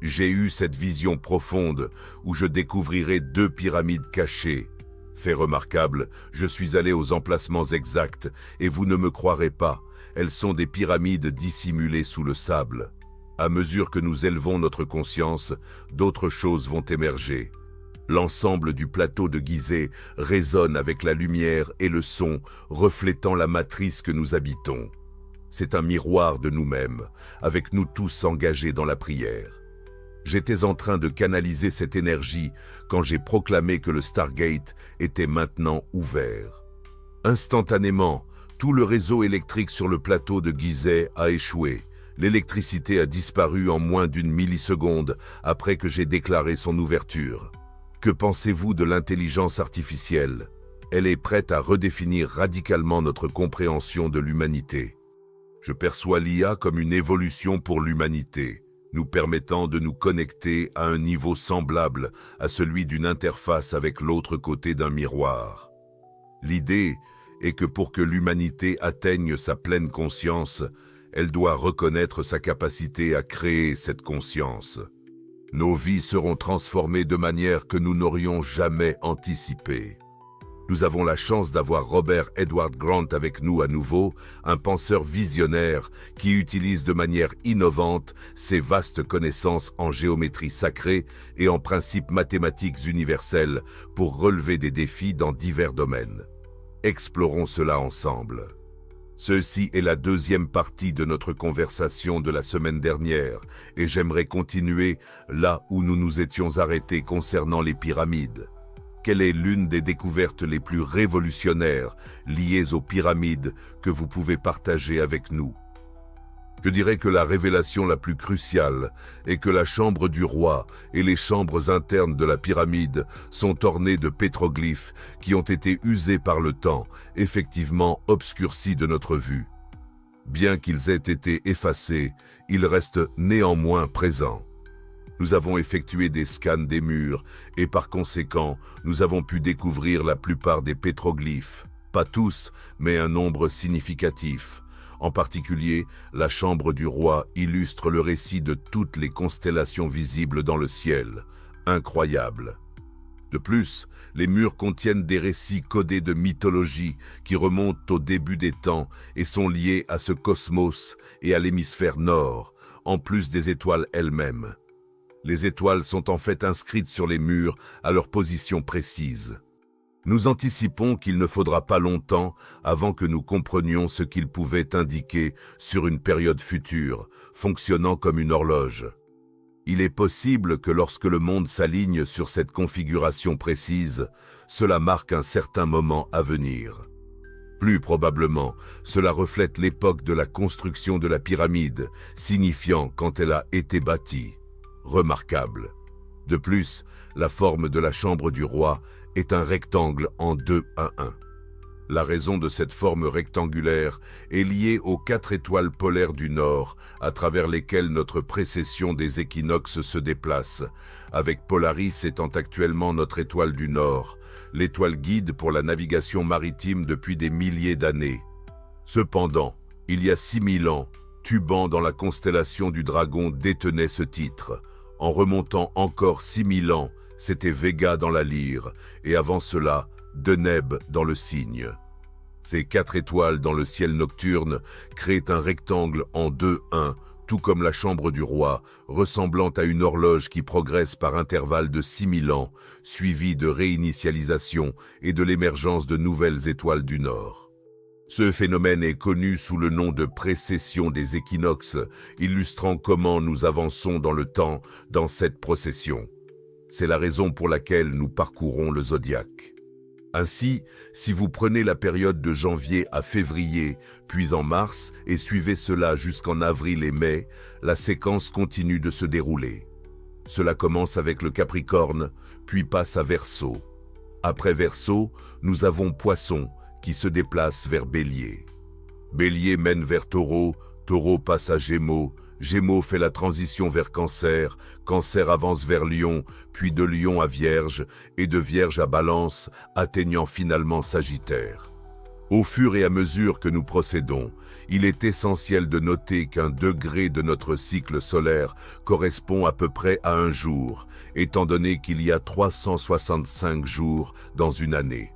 J'ai eu cette vision profonde où je découvrirai 2 pyramides cachées. Fait remarquable, je suis allé aux emplacements exacts et vous ne me croirez pas, elles sont des pyramides dissimulées sous le sable. À mesure que nous élevons notre conscience, d'autres choses vont émerger. L'ensemble du plateau de Gizeh résonne avec la lumière et le son, reflétant la matrice que nous habitons. C'est un miroir de nous-mêmes, avec nous tous engagés dans la prière. J'étais en train de canaliser cette énergie quand j'ai proclamé que le Stargate était maintenant ouvert. Instantanément, tout le réseau électrique sur le plateau de Gizeh a échoué. L'électricité a disparu en moins d'1 milliseconde après que j'ai déclaré son ouverture. Que pensez-vous de l'intelligence artificielle? Elle est prête à redéfinir radicalement notre compréhension de l'humanité. Je perçois l'IA comme une évolution pour l'humanité, nous permettant de nous connecter à un niveau semblable à celui d'une interface avec l'autre côté d'un miroir. L'idée est que pour que l'humanité atteigne sa pleine conscience, elle doit reconnaître sa capacité à créer cette conscience. Nos vies seront transformées de manière que nous n'aurions jamais anticipée. Nous avons la chance d'avoir Robert Edward Grant avec nous à nouveau, un penseur visionnaire qui utilise de manière innovante ses vastes connaissances en géométrie sacrée et en principes mathématiques universels pour relever des défis dans divers domaines. Explorons cela ensemble. Ceci est la 2e partie de notre conversation de la semaine dernière et j'aimerais continuer là où nous nous étions arrêtés concernant les pyramides. Quelle est l'une des découvertes les plus révolutionnaires liées aux pyramides que vous pouvez partager avec nous? Je dirais que la révélation la plus cruciale est que la chambre du roi et les chambres internes de la pyramide sont ornées de pétroglyphes qui ont été usés par le temps, effectivement obscurcis de notre vue. Bien qu'ils aient été effacés, ils restent néanmoins présents. Nous avons effectué des scans des murs et par conséquent, nous avons pu découvrir la plupart des pétroglyphes. Pas tous, mais un nombre significatif. En particulier, la chambre du roi illustre le récit de toutes les constellations visibles dans le ciel. Incroyable. De plus, les murs contiennent des récits codés de mythologie qui remontent au début des temps et sont liés à ce cosmos et à l'hémisphère nord, en plus des étoiles elles-mêmes. Les étoiles sont en fait inscrites sur les murs à leur position précise. Nous anticipons qu'il ne faudra pas longtemps avant que nous comprenions ce qu'ils pouvaient indiquer sur une période future, fonctionnant comme une horloge. Il est possible que lorsque le monde s'aligne sur cette configuration précise, cela marque un certain moment à venir. Plus probablement, cela reflète l'époque de la construction de la pyramide, signifiant quand elle a été bâtie. Remarquable. De plus, la forme de la chambre du roi est un rectangle en 2-1-1. La raison de cette forme rectangulaire est liée aux 4 étoiles polaires du Nord, à travers lesquelles notre précession des équinoxes se déplace, avec Polaris étant actuellement notre étoile du Nord, l'étoile guide pour la navigation maritime depuis des milliers d'années. Cependant, il y a 6000 ans, Tuban dans la constellation du Dragon détenait ce titre. En remontant encore 6000 ans, c'était Vega dans la Lyre, et avant cela, Deneb dans le Cygne. Ces 4 étoiles dans le ciel nocturne créent un rectangle en 2-1, tout comme la chambre du roi, ressemblant à une horloge qui progresse par intervalles de 6000 ans, suivie de réinitialisation et de l'émergence de nouvelles étoiles du Nord. Ce phénomène est connu sous le nom de précession des équinoxes, illustrant comment nous avançons dans le temps dans cette procession. C'est la raison pour laquelle nous parcourons le zodiaque. Ainsi, si vous prenez la période de janvier à février, puis en mars, et suivez cela jusqu'en avril et mai, la séquence continue de se dérouler. Cela commence avec le Capricorne, puis passe à Verseau. Après Verseau, nous avons Poisson, qui se déplace vers Bélier. Bélier mène vers Taureau, Taureau passe à Gémeaux, Gémeaux fait la transition vers Cancer, Cancer avance vers Lion, puis de Lion à Vierge, et de Vierge à Balance, atteignant finalement Sagittaire. Au fur et à mesure que nous procédons, il est essentiel de noter qu'un degré de notre cycle solaire correspond à peu près à un jour, étant donné qu'il y a 365 jours dans une année.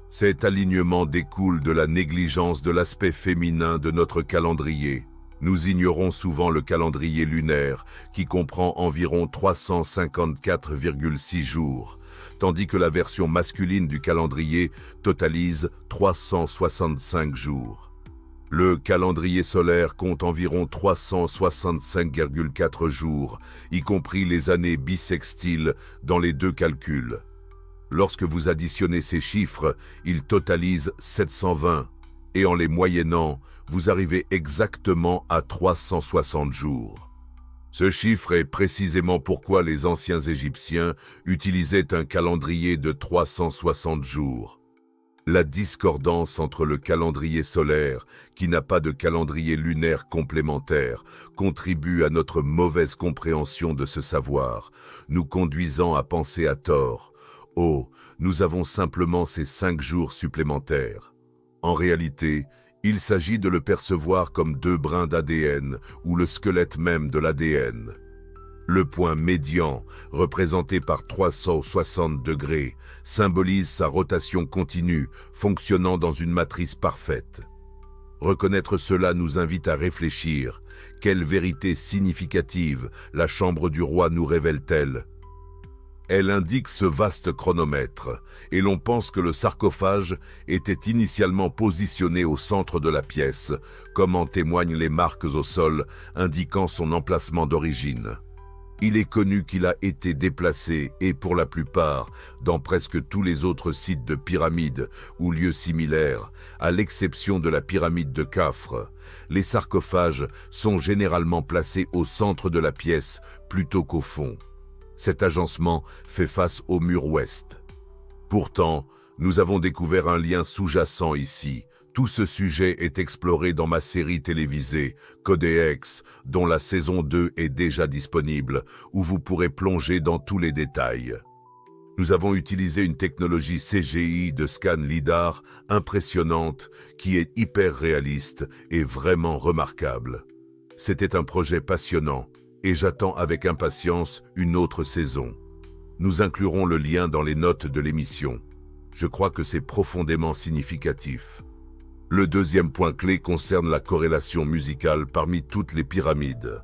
Cet alignement découle de la négligence de l'aspect féminin de notre calendrier. Nous ignorons souvent le calendrier lunaire, qui comprend environ 354,6 jours, tandis que la version masculine du calendrier totalise 365 jours. Le calendrier solaire compte environ 365,4 jours, y compris les années bissextiles dans les deux calculs. Lorsque vous additionnez ces chiffres, ils totalisent 720, et en les moyennant, vous arrivez exactement à 360 jours. Ce chiffre est précisément pourquoi les anciens Égyptiens utilisaient un calendrier de 360 jours. La discordance entre le calendrier solaire, qui n'a pas de calendrier lunaire complémentaire, contribue à notre mauvaise compréhension de ce savoir, nous conduisant à penser à tort « Oh, nous avons simplement ces 5 jours supplémentaires ». En réalité, il s'agit de le percevoir comme 2 brins d'ADN ou le squelette même de l'ADN. Le point médian, représenté par 360 degrés, symbolise sa rotation continue, fonctionnant dans une matrice parfaite. Reconnaître cela nous invite à réfléchir. Quelle vérité significative la chambre du roi nous révèle-t-elle ? Elle indique ce vaste chronomètre, et l'on pense que le sarcophage était initialement positionné au centre de la pièce, comme en témoignent les marques au sol indiquant son emplacement d'origine. Il est connu qu'il a été déplacé et pour la plupart, dans presque tous les autres sites de pyramides ou lieux similaires, à l'exception de la pyramide de Khafre, les sarcophages sont généralement placés au centre de la pièce plutôt qu'au fond. Cet agencement fait face au mur ouest. Pourtant, nous avons découvert un lien sous-jacent ici. Tout ce sujet est exploré dans ma série télévisée, Codex, dont la saison 2 est déjà disponible, où vous pourrez plonger dans tous les détails. Nous avons utilisé une technologie CGI de scan LIDAR impressionnante, qui est hyper réaliste et vraiment remarquable. C'était un projet passionnant, et j'attends avec impatience une autre saison. Nous inclurons le lien dans les notes de l'émission. Je crois que c'est profondément significatif. Le deuxième point clé concerne la corrélation musicale parmi toutes les pyramides.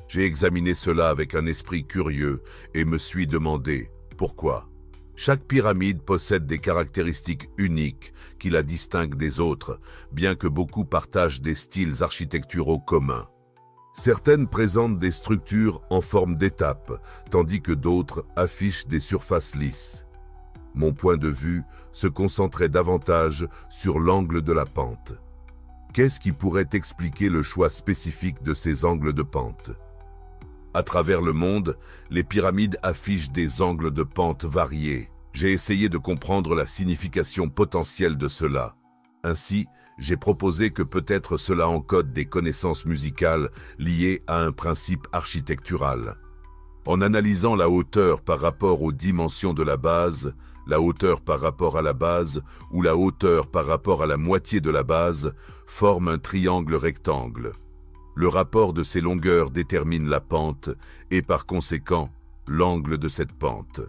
J'ai examiné cela avec un esprit curieux et me suis demandé pourquoi. Chaque pyramide possède des caractéristiques uniques qui la distinguent des autres, bien que beaucoup partagent des styles architecturaux communs. Certaines présentent des structures en forme d'étapes, tandis que d'autres affichent des surfaces lisses. Mon point de vue se concentrait davantage sur l'angle de la pente. Qu'est-ce qui pourrait expliquer le choix spécifique de ces angles de pente? À travers le monde, les pyramides affichent des angles de pente variés. J'ai essayé de comprendre la signification potentielle de cela. Ainsi, j'ai proposé que peut-être cela encode des connaissances musicales liées à un principe architectural. En analysant la hauteur par rapport aux dimensions de la base, la hauteur par rapport à la base ou la hauteur par rapport à la moitié de la base forme un triangle rectangle. Le rapport de ces longueurs détermine la pente et par conséquent l'angle de cette pente.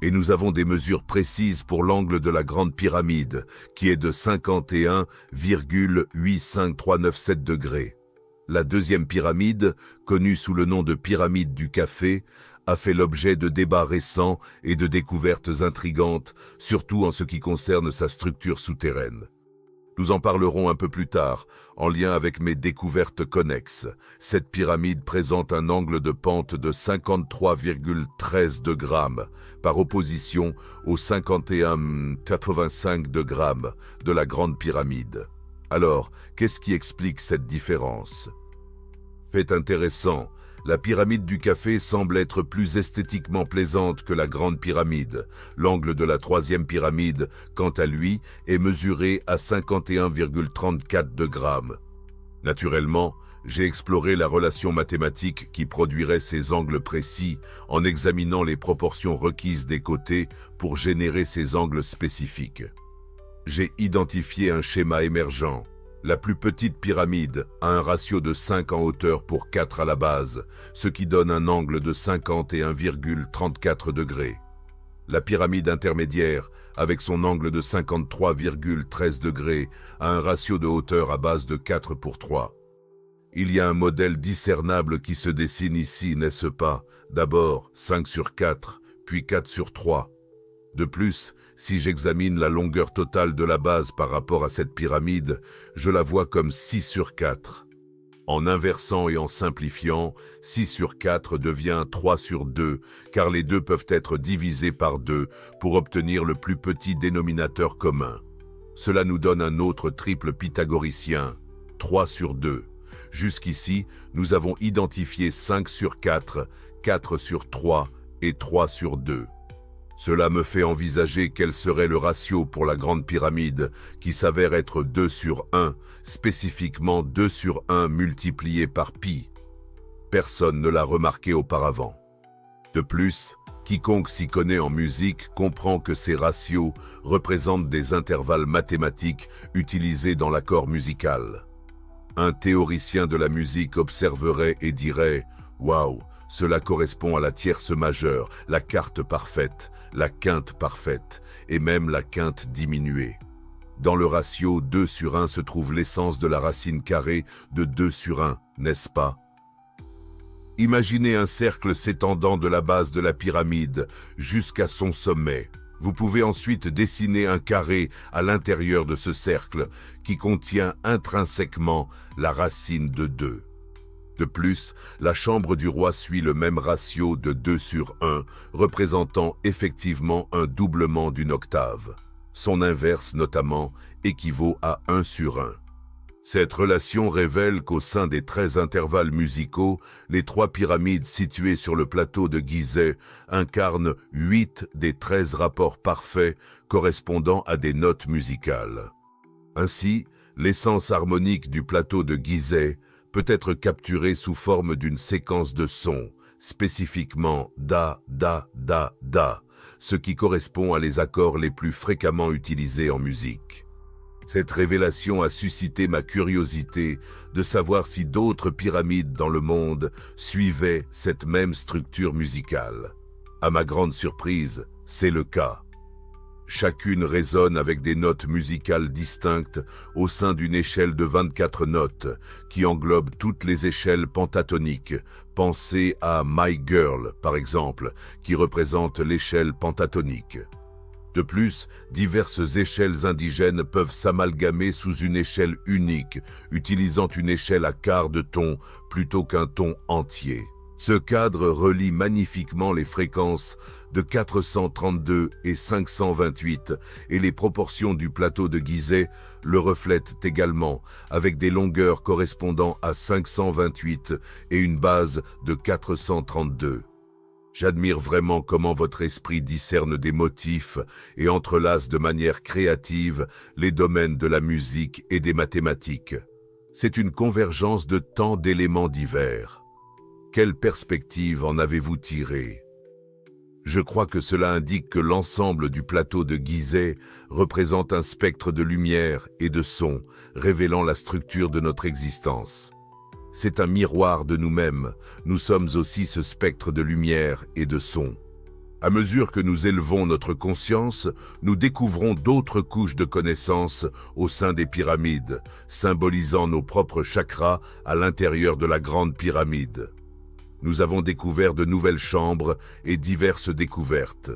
Et nous avons des mesures précises pour l'angle de la Grande Pyramide, qui est de 51,85397 degrés. La deuxième pyramide, connue sous le nom de pyramide du café, a fait l'objet de débats récents et de découvertes intrigantes, surtout en ce qui concerne sa structure souterraine. Nous en parlerons un peu plus tard, en lien avec mes découvertes connexes. Cette pyramide présente un angle de pente de 53,13 de grammes, par opposition aux 51,85 de grammes de la Grande Pyramide. Alors, qu'est-ce qui explique cette différence? Fait intéressant, la pyramide du café semble être plus esthétiquement plaisante que la Grande Pyramide. L'angle de la troisième pyramide, quant à lui, est mesuré à 51,34 de grammes. Naturellement, j'ai exploré la relation mathématique qui produirait ces angles précis en examinant les proportions requises des côtés pour générer ces angles spécifiques. j'ai identifié un schéma émergent. La plus petite pyramide a un ratio de 5 en hauteur pour 4 à la base, ce qui donne un angle de 51,34 degrés. La pyramide intermédiaire, avec son angle de 53,13 degrés, a un ratio de hauteur à base de 4 pour 3. Il y a un modèle discernable qui se dessine ici, n'est-ce pas? D'abord 5 sur 4, puis 4 sur 3. De plus, si j'examine la longueur totale de la base par rapport à cette pyramide, je la vois comme 6 sur 4. En inversant et en simplifiant, 6 sur 4 devient 3 sur 2, car les deux peuvent être divisés par 2 pour obtenir le plus petit dénominateur commun. Cela nous donne un autre triple pythagoricien, 3 sur 2. Jusqu'ici, nous avons identifié 5 sur 4, 4 sur 3 et 3 sur 2. Cela me fait envisager quel serait le ratio pour la grande pyramide, qui s'avère être 2 sur 1, spécifiquement 2 sur 1 multiplié par pi. Personne ne l'a remarqué auparavant. De plus, quiconque s'y connaît en musique comprend que ces ratios représentent des intervalles mathématiques utilisés dans l'accord musical. Un théoricien de la musique observerait et dirait « Waouh !» Cela correspond à la tierce majeure, la quarte parfaite, la quinte parfaite, et même la quinte diminuée. Dans le ratio 2 sur 1 se trouve l'essence de la racine carrée de 2 sur 1, n'est-ce pas? Imaginez un cercle s'étendant de la base de la pyramide jusqu'à son sommet. Vous pouvez ensuite dessiner un carré à l'intérieur de ce cercle qui contient intrinsèquement la racine de 2. De plus, la chambre du roi suit le même ratio de 2 sur 1, représentant effectivement un doublement d'une octave. Son inverse, notamment, équivaut à 1 sur 1. Cette relation révèle qu'au sein des 13 intervalles musicaux, les 3 pyramides situées sur le plateau de Gizeh incarnent 8 des 13 rapports parfaits correspondant à des notes musicales. Ainsi, l'essence harmonique du plateau de Gizeh peut être capturée sous forme d'une séquence de sons, spécifiquement da, da, da, da, ce qui correspond à les accords les plus fréquemment utilisés en musique. Cette révélation a suscité ma curiosité de savoir si d'autres pyramides dans le monde suivaient cette même structure musicale. À ma grande surprise, c'est le cas. Chacune résonne avec des notes musicales distinctes au sein d'une échelle de 24 notes qui englobe toutes les échelles pentatoniques. Pensez à My Girl, par exemple, qui représente l'échelle pentatonique. De plus, diverses échelles indigènes peuvent s'amalgamer sous une échelle unique, utilisant une échelle à quart de ton plutôt qu'un ton entier. Ce cadre relie magnifiquement les fréquences de 432 et 528 et les proportions du plateau de Gizeh le reflètent également, avec des longueurs correspondant à 528 et une base de 432. J'admire vraiment comment votre esprit discerne des motifs et entrelace de manière créative les domaines de la musique et des mathématiques. C'est une convergence de tant d'éléments divers. Quelle perspective en avez-vous tiré? Je crois que cela indique que l'ensemble du plateau de Gizeh représente un spectre de lumière et de son, révélant la structure de notre existence. C'est un miroir de nous-mêmes, nous sommes aussi ce spectre de lumière et de son. À mesure que nous élevons notre conscience, nous découvrons d'autres couches de connaissances au sein des pyramides, symbolisant nos propres chakras à l'intérieur de la grande pyramide. Nous avons découvert de nouvelles chambres et diverses découvertes.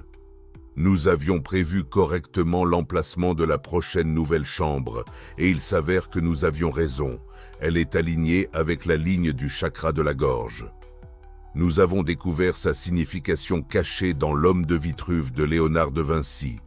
Nous avions prévu correctement l'emplacement de la prochaine nouvelle chambre, et il s'avère que nous avions raison. Elle est alignée avec la ligne du chakra de la gorge. Nous avons découvert sa signification cachée dans l'homme de Vitruve de Léonard de Vinci.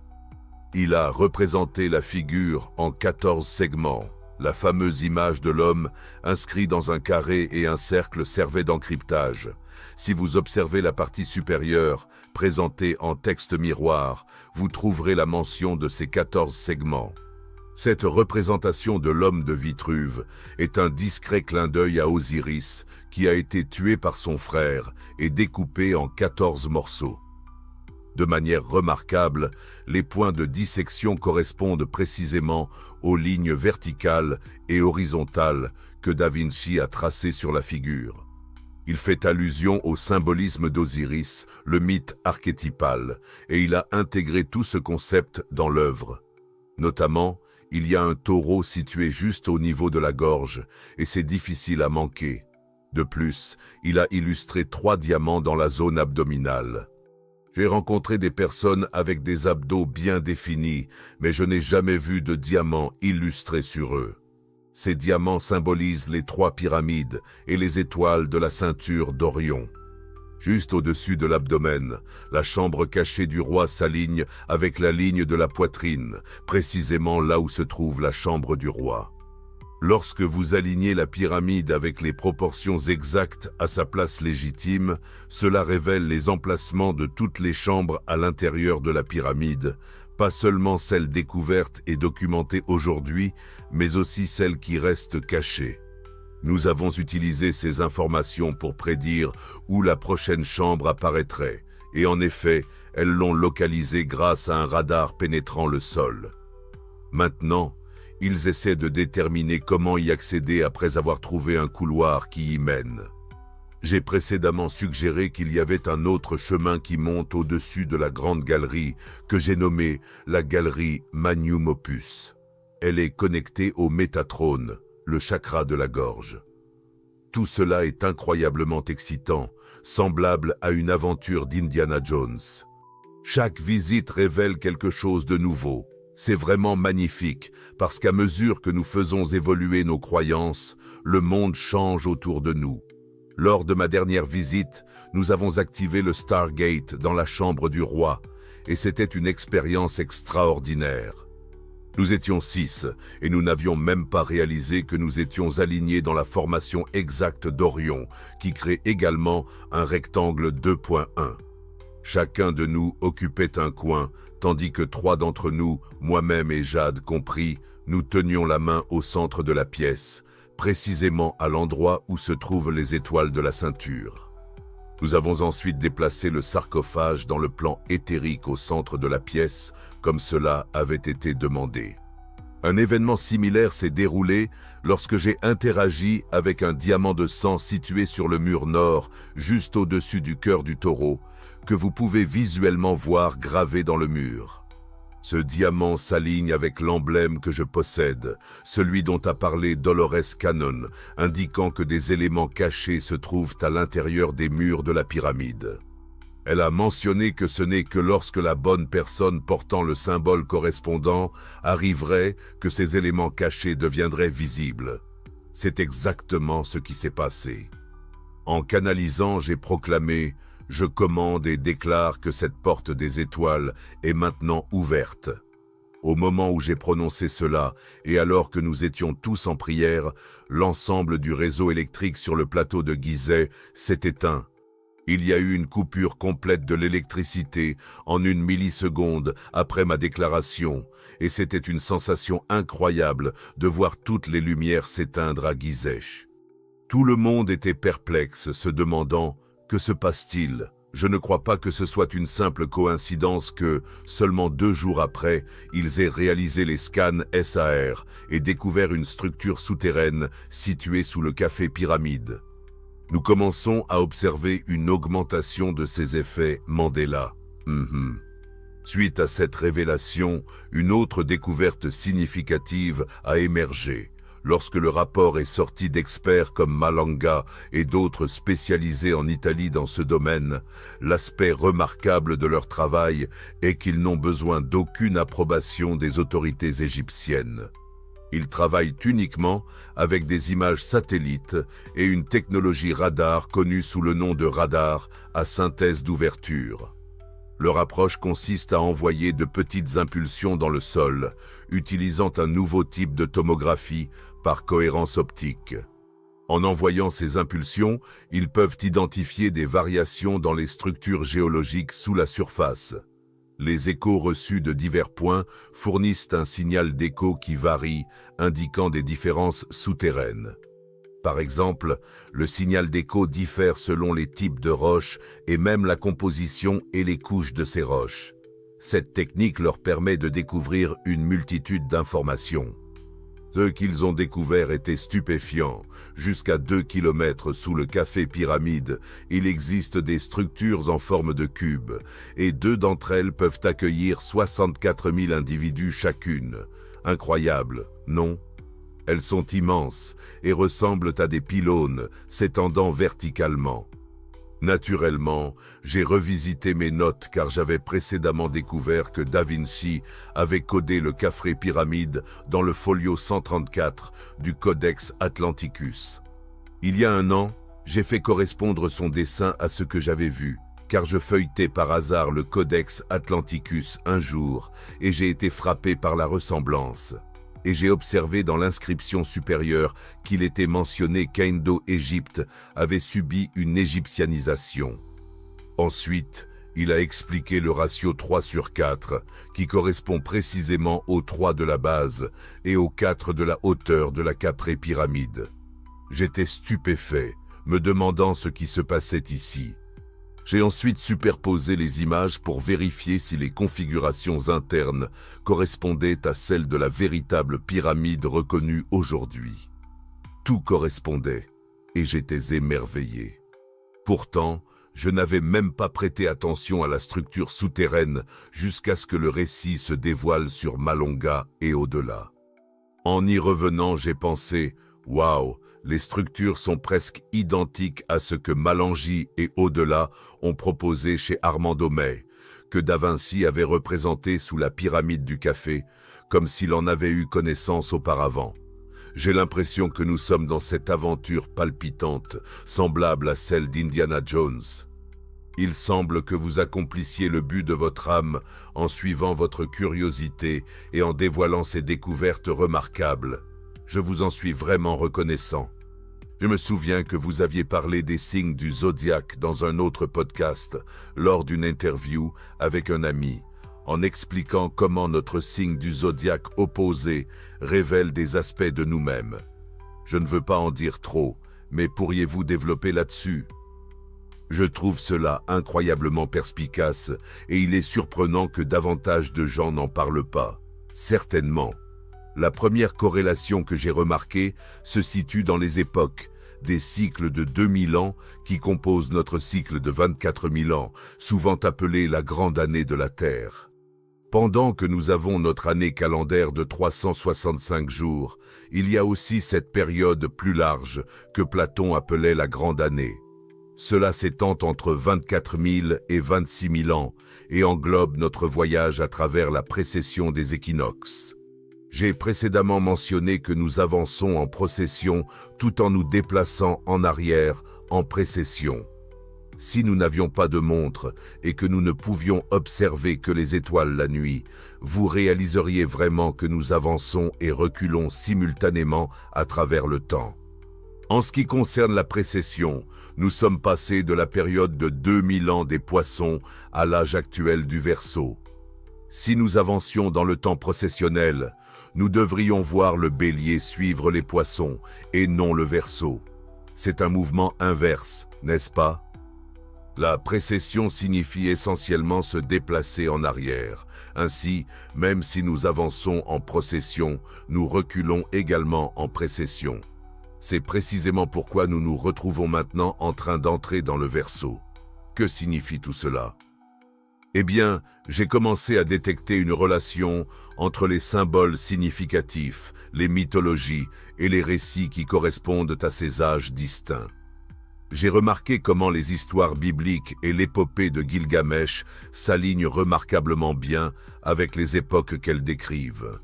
Il a représenté la figure en 14 segments. La fameuse image de l'homme inscrit dans un carré et un cercle servait d'encryptage. Si vous observez la partie supérieure, présentée en texte miroir, vous trouverez la mention de ces 14 segments. Cette représentation de l'homme de Vitruve est un discret clin d'œil à Osiris, qui a été tué par son frère et découpé en 14 morceaux. De manière remarquable, les points de dissection correspondent précisément aux lignes verticales et horizontales que Da Vinci a tracées sur la figure. Il fait allusion au symbolisme d'Osiris, le mythe archétypal, et il a intégré tout ce concept dans l'œuvre. Notamment, il y a un taureau situé juste au niveau de la gorge, et c'est difficile à manquer. De plus, il a illustré 3 diamants dans la zone abdominale. J'ai rencontré des personnes avec des abdos bien définis, mais je n'ai jamais vu de diamants illustrés sur eux. Ces diamants symbolisent les 3 pyramides et les étoiles de la ceinture d'Orion. Juste au-dessus de l'abdomen, la chambre cachée du roi s'aligne avec la ligne de la poitrine, précisément là où se trouve la chambre du roi. Lorsque vous alignez la pyramide avec les proportions exactes à sa place légitime, cela révèle les emplacements de toutes les chambres à l'intérieur de la pyramide, pas seulement celles découvertes et documentées aujourd'hui, mais aussi celles qui restent cachées. Nous avons utilisé ces informations pour prédire où la prochaine chambre apparaîtrait, et en effet, elles l'ont localisée grâce à un radar pénétrant le sol. Maintenant, ils essaient de déterminer comment y accéder après avoir trouvé un couloir qui y mène. J'ai précédemment suggéré qu'il y avait un autre chemin qui monte au-dessus de la grande galerie que j'ai nommée la galerie Magnum Opus. Elle est connectée au Métatrone, le chakra de la gorge. Tout cela est incroyablement excitant, semblable à une aventure d'Indiana Jones. Chaque visite révèle quelque chose de nouveau. C'est vraiment magnifique, parce qu'à mesure que nous faisons évoluer nos croyances, le monde change autour de nous. Lors de ma dernière visite, nous avons activé le Stargate dans la chambre du roi, et c'était une expérience extraordinaire. Nous étions 6, et nous n'avions même pas réalisé que nous étions alignés dans la formation exacte d'Orion, qui crée également un rectangle 2.1. Chacun de nous occupait un coin, tandis que 3 d'entre nous, moi-même et Jade compris, nous tenions la main au centre de la pièce, précisément à l'endroit où se trouvent les étoiles de la ceinture. Nous avons ensuite déplacé le sarcophage dans le plan éthérique au centre de la pièce, comme cela avait été demandé. Un événement similaire s'est déroulé lorsque j'ai interagi avec un diamant de sang situé sur le mur nord, juste au-dessus du cœur du taureau, que vous pouvez visuellement voir gravé dans le mur. Ce diamant s'aligne avec l'emblème que je possède, celui dont a parlé Dolores Cannon, indiquant que des éléments cachés se trouvent à l'intérieur des murs de la pyramide. Elle a mentionné que ce n'est que lorsque la bonne personne portant le symbole correspondant arriverait que ces éléments cachés deviendraient visibles. C'est exactement ce qui s'est passé. En canalisant, j'ai proclamé « Je commande et déclare que cette porte des étoiles est maintenant ouverte ». Au moment où j'ai prononcé cela, et alors que nous étions tous en prière, l'ensemble du réseau électrique sur le plateau de Gizeh s'est éteint. Il y a eu une coupure complète de l'électricité en 1 milliseconde après ma déclaration, et c'était une sensation incroyable de voir toutes les lumières s'éteindre à Gizeh. Tout le monde était perplexe, se demandant « Que se passe-t-il » Je ne crois pas que ce soit une simple coïncidence que, seulement 2 jours après, ils aient réalisé les scans SAR et découvert une structure souterraine située sous le café Pyramide. Nous commençons à observer une augmentation de ces effets Mandela. Suite à cette révélation, une autre découverte significative a émergé. Lorsque le rapport est sorti d'experts comme Malanga et d'autres spécialisés en Italie dans ce domaine, l'aspect remarquable de leur travail est qu'ils n'ont besoin d'aucune approbation des autorités égyptiennes. Ils travaillent uniquement avec des images satellites et une technologie radar connue sous le nom de radar à synthèse d'ouverture. Leur approche consiste à envoyer de petites impulsions dans le sol, utilisant un nouveau type de tomographie par cohérence optique. En envoyant ces impulsions, ils peuvent identifier des variations dans les structures géologiques sous la surface. Les échos reçus de divers points fournissent un signal d'écho qui varie, indiquant des différences souterraines. Par exemple, le signal d'écho diffère selon les types de roches et même la composition et les couches de ces roches. Cette technique leur permet de découvrir une multitude d'informations. Ce qu'ils ont découvert était stupéfiant. Jusqu'à 2 kilomètres sous le café Pyramide, il existe des structures en forme de cube, et 2 d'entre elles peuvent accueillir 64 000 individus chacune. Incroyable, non ? Elles sont immenses et ressemblent à des pylônes s'étendant verticalement. Naturellement, j'ai revisité mes notes car j'avais précédemment découvert que Da Vinci avait codé le café Pyramide dans le folio 134 du Codex Atlanticus. Il y a 1 an, j'ai fait correspondre son dessin à ce que j'avais vu, car je feuilletais par hasard le Codex Atlanticus un jour et j'ai été frappé par la ressemblance. Et j'ai observé dans l'inscription supérieure qu'il était mentionné qu'Indo-Égypte avait subi une égyptianisation. Ensuite, il a expliqué le ratio 3/4, qui correspond précisément au 3 de la base et au 4 de la hauteur de la caprée pyramide. J'étais stupéfait, me demandant ce qui se passait ici. J'ai ensuite superposé les images pour vérifier si les configurations internes correspondaient à celles de la véritable pyramide reconnue aujourd'hui. Tout correspondait, et j'étais émerveillé. Pourtant, je n'avais même pas prêté attention à la structure souterraine jusqu'à ce que le récit se dévoile sur Malonga et au-delà. En y revenant, j'ai pensé « Waouh !» Les structures sont presque identiques à ce que Malangy et au-delà ont proposé chez Armando May, que Da Vinci avait représenté sous la pyramide du café, comme s'il en avait eu connaissance auparavant. J'ai l'impression que nous sommes dans cette aventure palpitante, semblable à celle d'Indiana Jones. Il semble que vous accomplissiez le but de votre âme en suivant votre curiosité et en dévoilant ces découvertes remarquables. Je vous en suis vraiment reconnaissant. Je me souviens que vous aviez parlé des signes du zodiaque dans un autre podcast, lors d'une interview avec un ami, en expliquant comment notre signe du zodiaque opposé révèle des aspects de nous-mêmes. Je ne veux pas en dire trop, mais pourriez-vous développer là-dessus ? Je trouve cela incroyablement perspicace et il est surprenant que davantage de gens n'en parlent pas. Certainement. La première corrélation que j'ai remarquée se situe dans les époques, des cycles de 2000 ans qui composent notre cycle de 24 000 ans, souvent appelé la grande année de la Terre. Pendant que nous avons notre année calendaire de 365 jours, il y a aussi cette période plus large que Platon appelait la grande année. Cela s'étend entre 24 000 et 26 000 ans et englobe notre voyage à travers la précession des équinoxes. J'ai précédemment mentionné que nous avançons en procession tout en nous déplaçant en arrière en précession. Si nous n'avions pas de montre et que nous ne pouvions observer que les étoiles la nuit, vous réaliseriez vraiment que nous avançons et reculons simultanément à travers le temps. En ce qui concerne la précession, nous sommes passés de la période de 2000 ans des Poissons à l'âge actuel du Verseau. Si nous avancions dans le temps processionnel, nous devrions voir le Bélier suivre les Poissons et non le Verseau. C'est un mouvement inverse, n'est-ce pas? La précession signifie essentiellement se déplacer en arrière. Ainsi, même si nous avançons en procession, nous reculons également en précession. C'est précisément pourquoi nous nous retrouvons maintenant en train d'entrer dans le Verseau. Que signifie tout cela? Eh bien, j'ai commencé à détecter une relation entre les symboles significatifs, les mythologies et les récits qui correspondent à ces âges distincts. J'ai remarqué comment les histoires bibliques et l'épopée de Gilgamesh s'alignent remarquablement bien avec les époques qu'elles décrivent.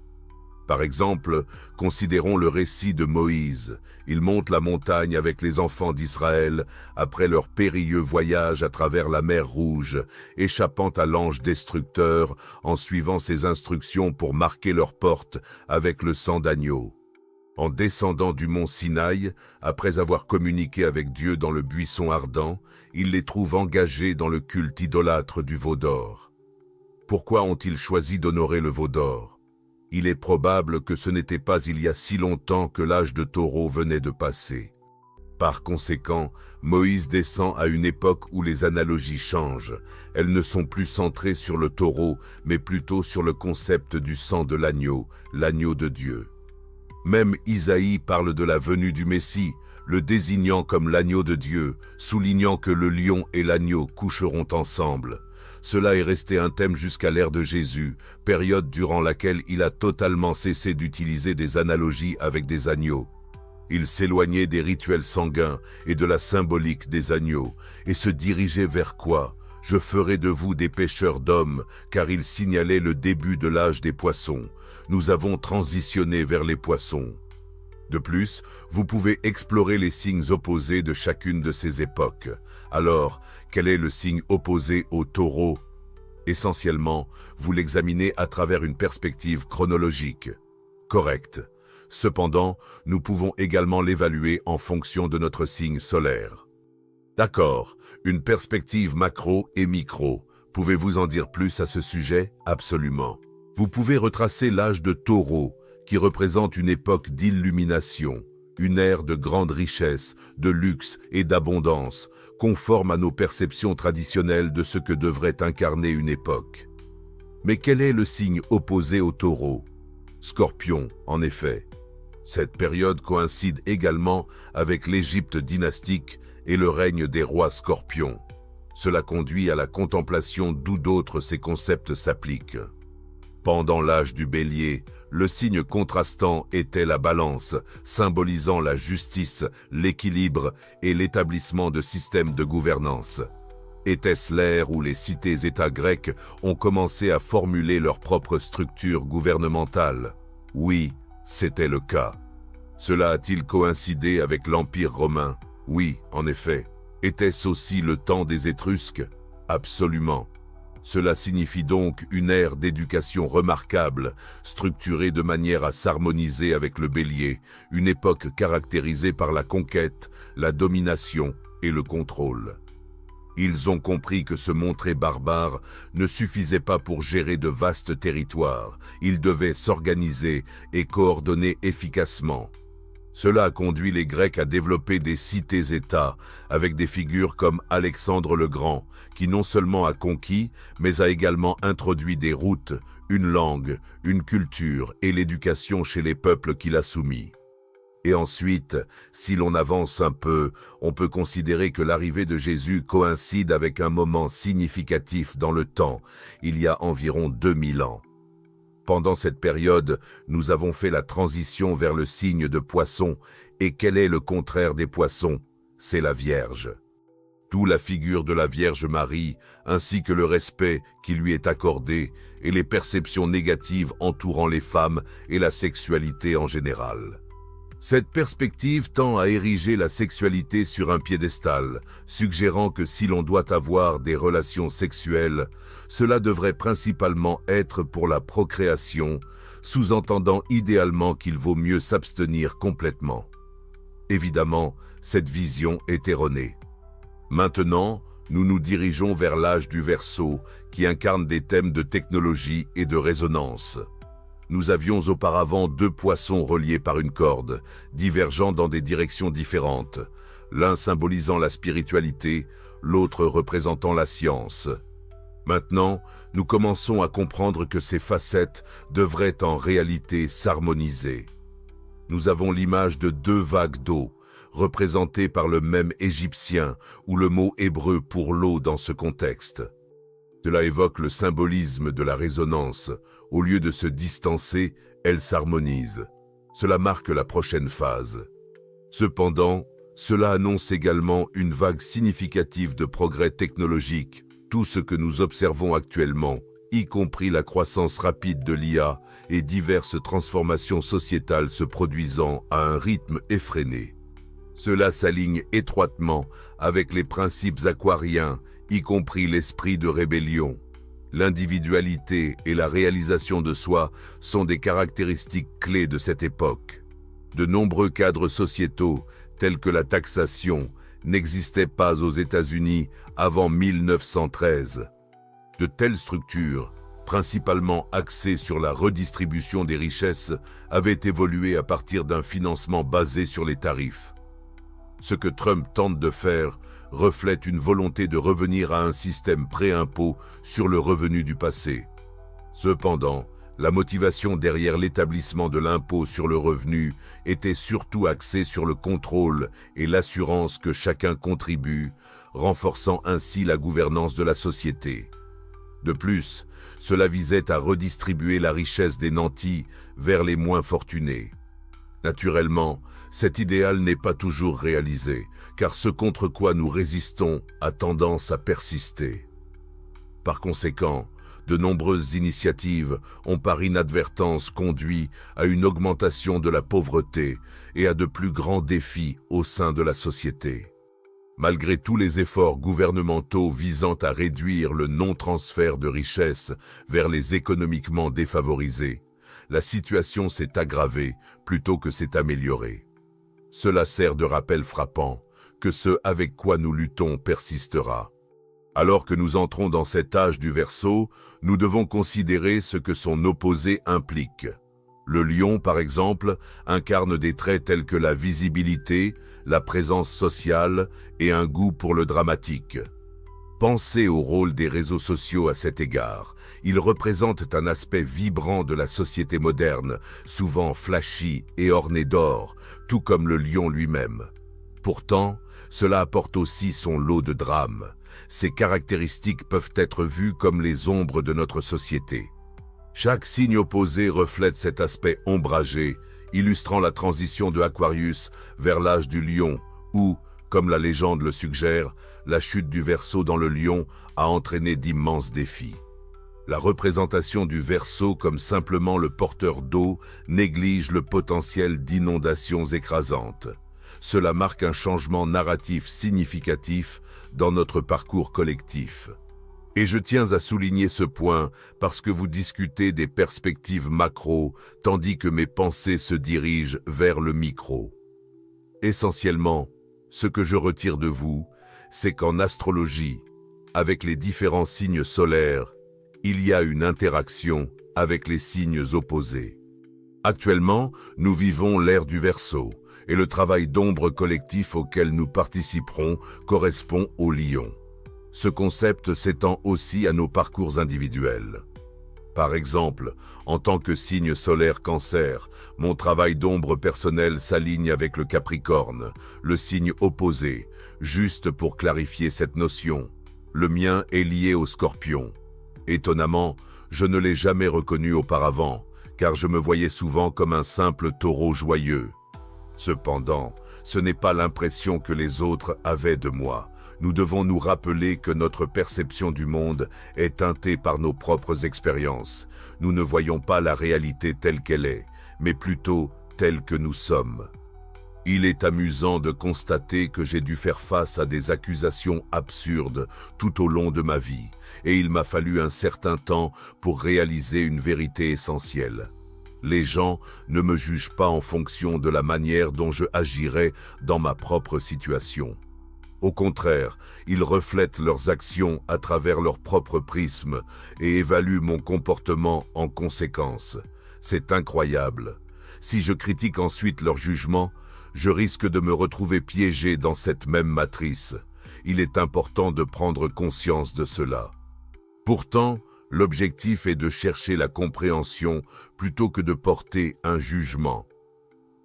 Par exemple, considérons le récit de Moïse. Il monte la montagne avec les enfants d'Israël après leur périlleux voyage à travers la mer Rouge, échappant à l'ange destructeur en suivant ses instructions pour marquer leurs portes avec le sang d'agneau. En descendant du mont Sinaï, après avoir communiqué avec Dieu dans le buisson ardent, il les trouve engagés dans le culte idolâtre du veau d'or. Pourquoi ont-ils choisi d'honorer le veau d'or? Il est probable que ce n'était pas il y a si longtemps que l'âge de taureau venait de passer. Par conséquent, Moïse descend à une époque où les analogies changent. Elles ne sont plus centrées sur le taureau, mais plutôt sur le concept du sang de l'agneau de Dieu. Même Isaïe parle de la venue du Messie, le désignant comme l'agneau de Dieu, soulignant que le lion et l'agneau coucheront ensemble. Cela est resté un thème jusqu'à l'ère de Jésus, période durant laquelle il a totalement cessé d'utiliser des analogies avec des agneaux. Il s'éloignait des rituels sanguins et de la symbolique des agneaux, et se dirigeait vers quoi? Je ferai de vous des pêcheurs d'hommes, car il signalait le début de l'âge des poissons. Nous avons transitionné vers les poissons. De plus, vous pouvez explorer les signes opposés de chacune de ces époques. Alors, quel est le signe opposé au taureau? Essentiellement, vous l'examinez à travers une perspective chronologique. Correct. Cependant, nous pouvons également l'évaluer en fonction de notre signe solaire. D'accord, une perspective macro et micro. Pouvez-vous en dire plus à ce sujet? Absolument. Vous pouvez retracer l'âge de Taureau, qui représente une époque d'illumination, une ère de grande richesse, de luxe et d'abondance, conforme à nos perceptions traditionnelles de ce que devrait incarner une époque. Mais quel est le signe opposé au Taureau? Scorpion, en effet. Cette période coïncide également avec l'Égypte dynastique et le règne des rois scorpions. Cela conduit à la contemplation d'où d'autres ces concepts s'appliquent. Pendant l'âge du Bélier, le signe contrastant était la balance, symbolisant la justice, l'équilibre et l'établissement de systèmes de gouvernance. Était-ce l'ère où les cités-États grecs ont commencé à formuler leur propre structure gouvernementale? Oui, c'était le cas. Cela a-t-il coïncidé avec l'Empire romain? Oui, en effet. Était-ce aussi le temps des Étrusques? Absolument. Cela signifie donc une ère d'éducation remarquable, structurée de manière à s'harmoniser avec le Bélier, une époque caractérisée par la conquête, la domination et le contrôle. Ils ont compris que se montrer barbare ne suffisait pas pour gérer de vastes territoires, ils devaient s'organiser et coordonner efficacement. Cela a conduit les Grecs à développer des cités-États, avec des figures comme Alexandre le Grand, qui non seulement a conquis, mais a également introduit des routes, une langue, une culture et l'éducation chez les peuples qu'il a soumis. Et ensuite, si l'on avance un peu, on peut considérer que l'arrivée de Jésus coïncide avec un moment significatif dans le temps, il y a environ 2000 ans. Pendant cette période, nous avons fait la transition vers le signe de Poisson, et quel est le contraire des poissons? C'est la Vierge. D'où la figure de la Vierge Marie, ainsi que le respect qui lui est accordé, et les perceptions négatives entourant les femmes et la sexualité en général. Cette perspective tend à ériger la sexualité sur un piédestal, suggérant que si l'on doit avoir des relations sexuelles, cela devrait principalement être pour la procréation, sous-entendant idéalement qu'il vaut mieux s'abstenir complètement. Évidemment, cette vision est erronée. Maintenant, nous nous dirigeons vers l'âge du Verseau, qui incarne des thèmes de technologie et de résonance. Nous avions auparavant 2 poissons reliés par une corde, divergeant dans des directions différentes, l'un symbolisant la spiritualité, l'autre représentant la science. Maintenant, nous commençons à comprendre que ces facettes devraient en réalité s'harmoniser. Nous avons l'image de 2 vagues d'eau, représentées par le même égyptien ou le mot hébreu pour l'eau dans ce contexte. Cela évoque le symbolisme de la résonance. Au lieu de se distancer, elle s'harmonise. Cela marque la prochaine phase. Cependant, cela annonce également une vague significative de progrès technologiques. Tout ce que nous observons actuellement, y compris la croissance rapide de l'IA et diverses transformations sociétales se produisant à un rythme effréné. Cela s'aligne étroitement avec les principes aquariens, y compris l'esprit de rébellion. L'individualité et la réalisation de soi sont des caractéristiques clés de cette époque. De nombreux cadres sociétaux, tels que la taxation, n'existaient pas aux États-Unis avant 1913. De telles structures, principalement axées sur la redistribution des richesses, avaient évolué à partir d'un financement basé sur les tarifs. Ce que Trump tente de faire reflète une volonté de revenir à un système pré-impôt sur le revenu du passé. Cependant, la motivation derrière l'établissement de l'impôt sur le revenu était surtout axée sur le contrôle et l'assurance que chacun contribue, renforçant ainsi la gouvernance de la société. De plus, cela visait à redistribuer la richesse des nantis vers les moins fortunés. Naturellement, cet idéal n'est pas toujours réalisé, car ce contre quoi nous résistons a tendance à persister. Par conséquent, de nombreuses initiatives ont par inadvertance conduit à une augmentation de la pauvreté et à de plus grands défis au sein de la société. Malgré tous les efforts gouvernementaux visant à réduire le non-transfert de richesses vers les économiquement défavorisés, la situation s'est aggravée plutôt que s'est améliorée. Cela sert de rappel frappant que ce avec quoi nous luttons persistera. Alors que nous entrons dans cet âge du Verseau, nous devons considérer ce que son opposé implique. Le lion, par exemple, incarne des traits tels que la visibilité, la présence sociale et un goût pour le dramatique. Pensez au rôle des réseaux sociaux à cet égard. Ils représentent un aspect vibrant de la société moderne, souvent flashy et orné d'or, tout comme le lion lui-même. Pourtant, cela apporte aussi son lot de drames. Ces caractéristiques peuvent être vues comme les ombres de notre société. Chaque signe opposé reflète cet aspect ombragé, illustrant la transition de Aquarius vers l'âge du lion, où, comme la légende le suggère, la chute du Verseau dans le lion a entraîné d'immenses défis. La représentation du Verseau comme simplement le porteur d'eau néglige le potentiel d'inondations écrasantes. Cela marque un changement narratif significatif dans notre parcours collectif. Et je tiens à souligner ce point parce que vous discutez des perspectives macro, tandis que mes pensées se dirigent vers le micro. Essentiellement, ce que je retire de vous, c'est qu'en astrologie, avec les différents signes solaires, il y a une interaction avec les signes opposés. Actuellement, nous vivons l'ère du Verseau, et le travail d'ombre collectif auquel nous participerons correspond au lion. Ce concept s'étend aussi à nos parcours individuels. Par exemple, en tant que signe solaire Cancer, mon travail d'ombre personnel s'aligne avec le Capricorne, le signe opposé, juste pour clarifier cette notion. Le mien est lié au Scorpion. Étonnamment, je ne l'ai jamais reconnu auparavant, car je me voyais souvent comme un simple taureau joyeux. Cependant, ce n'est pas l'impression que les autres avaient de moi. Nous devons nous rappeler que notre perception du monde est teintée par nos propres expériences. Nous ne voyons pas la réalité telle qu'elle est, mais plutôt telle que nous sommes. Il est amusant de constater que j'ai dû faire face à des accusations absurdes tout au long de ma vie, et il m'a fallu un certain temps pour réaliser une vérité essentielle. Les gens ne me jugent pas en fonction de la manière dont je agirais dans ma propre situation. Au contraire, ils reflètent leurs actions à travers leur propre prisme et évaluent mon comportement en conséquence. C'est incroyable. Si je critique ensuite leur jugement, je risque de me retrouver piégé dans cette même matrice. Il est important de prendre conscience de cela. Pourtant, l'objectif est de chercher la compréhension plutôt que de porter un jugement.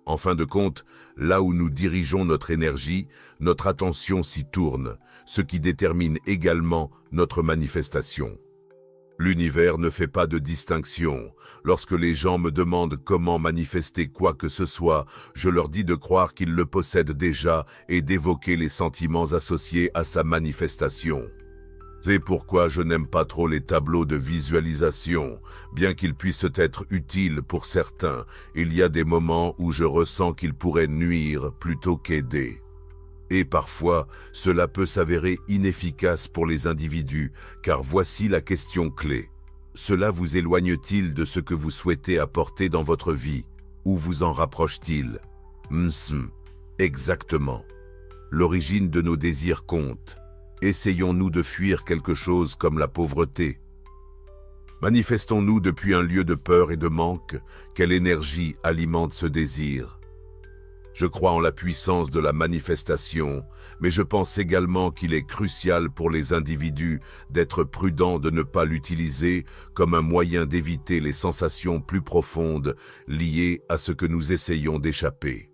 En fin de compte, là où nous dirigeons notre énergie, notre attention s'y tourne, ce qui détermine également notre manifestation. L'univers ne fait pas de distinction. Lorsque les gens me demandent comment manifester quoi que ce soit, je leur dis de croire qu'ils le possèdent déjà et d'évoquer les sentiments associés à sa manifestation. C'est pourquoi je n'aime pas trop les tableaux de visualisation. Bien qu'ils puissent être utiles pour certains, il y a des moments où je ressens qu'ils pourraient nuire plutôt qu'aider. Et parfois, cela peut s'avérer inefficace pour les individus, car voici la question clé. Cela vous éloigne-t-il de ce que vous souhaitez apporter dans votre vie, ou vous en rapproche-t-il? Exactement. L'origine de nos désirs compte. Essayons-nous de fuir quelque chose comme la pauvreté? Manifestons-nous depuis un lieu de peur et de manque? Quelle énergie alimente ce désir? Je crois en la puissance de la manifestation, mais je pense également qu'il est crucial pour les individus d'être prudents de ne pas l'utiliser comme un moyen d'éviter les sensations plus profondes liées à ce que nous essayons d'échapper.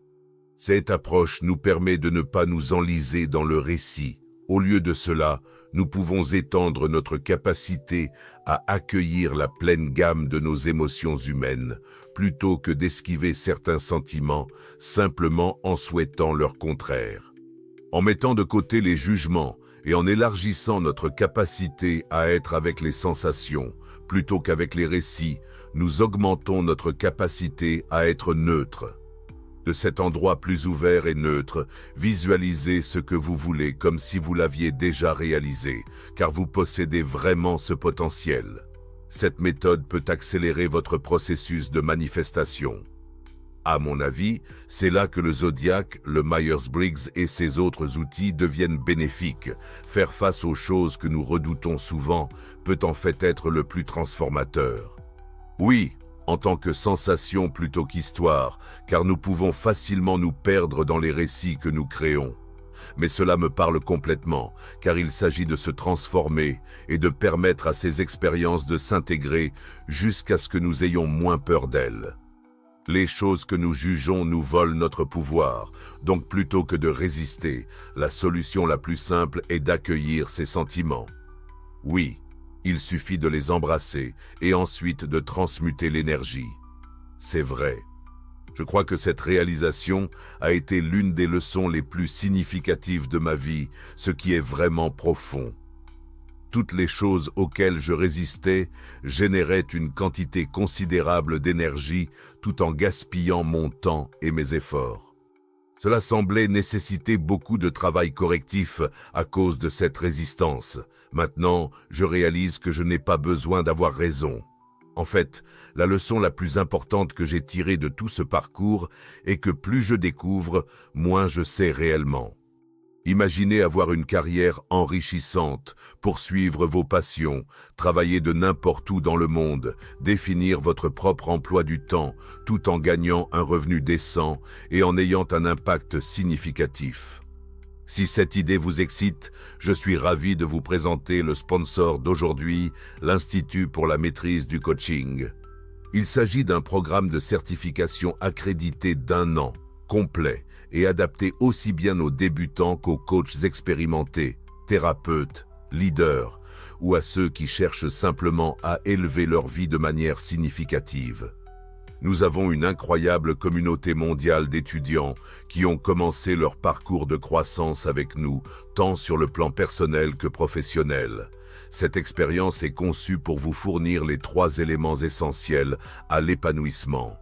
Cette approche nous permet de ne pas nous enliser dans le récit. Au lieu de cela, nous pouvons étendre notre capacité à accueillir la pleine gamme de nos émotions humaines, plutôt que d'esquiver certains sentiments simplement en souhaitant leur contraire. En mettant de côté les jugements et en élargissant notre capacité à être avec les sensations, plutôt qu'avec les récits, nous augmentons notre capacité à être neutre. De cet endroit plus ouvert et neutre, visualisez ce que vous voulez comme si vous l'aviez déjà réalisé, car vous possédez vraiment ce potentiel. Cette méthode peut accélérer votre processus de manifestation. À mon avis, c'est là que le Zodiac, le Myers-Briggs et ses autres outils deviennent bénéfiques. Faire face aux choses que nous redoutons souvent peut en fait être le plus transformateur. Oui, en tant que sensation plutôt qu'histoire, car nous pouvons facilement nous perdre dans les récits que nous créons. Mais cela me parle complètement, car il s'agit de se transformer et de permettre à ces expériences de s'intégrer jusqu'à ce que nous ayons moins peur d'elles. Les choses que nous jugeons nous volent notre pouvoir, donc plutôt que de résister, la solution la plus simple est d'accueillir ces sentiments. Oui, il suffit de les embrasser et ensuite de transmuter l'énergie. C'est vrai. Je crois que cette réalisation a été l'une des leçons les plus significatives de ma vie, ce qui est vraiment profond. Toutes les choses auxquelles je résistais généraient une quantité considérable d'énergie tout en gaspillant mon temps et mes efforts. Cela semblait nécessiter beaucoup de travail correctif à cause de cette résistance. Maintenant, je réalise que je n'ai pas besoin d'avoir raison. En fait, la leçon la plus importante que j'ai tirée de tout ce parcours est que plus je découvre, moins je sais réellement. Imaginez avoir une carrière enrichissante, poursuivre vos passions, travailler de n'importe où dans le monde, définir votre propre emploi du temps, tout en gagnant un revenu décent et en ayant un impact significatif. Si cette idée vous excite, je suis ravi de vous présenter le sponsor d'aujourd'hui, l'Institut pour la maîtrise du coaching. Il s'agit d'un programme de certification accrédité d'1 an, complet et adapté aussi bien aux débutants qu'aux coachs expérimentés, thérapeutes, leaders ou à ceux qui cherchent simplement à élever leur vie de manière significative. Nous avons une incroyable communauté mondiale d'étudiants qui ont commencé leur parcours de croissance avec nous, tant sur le plan personnel que professionnel. Cette expérience est conçue pour vous fournir les 3 éléments essentiels à l'épanouissement.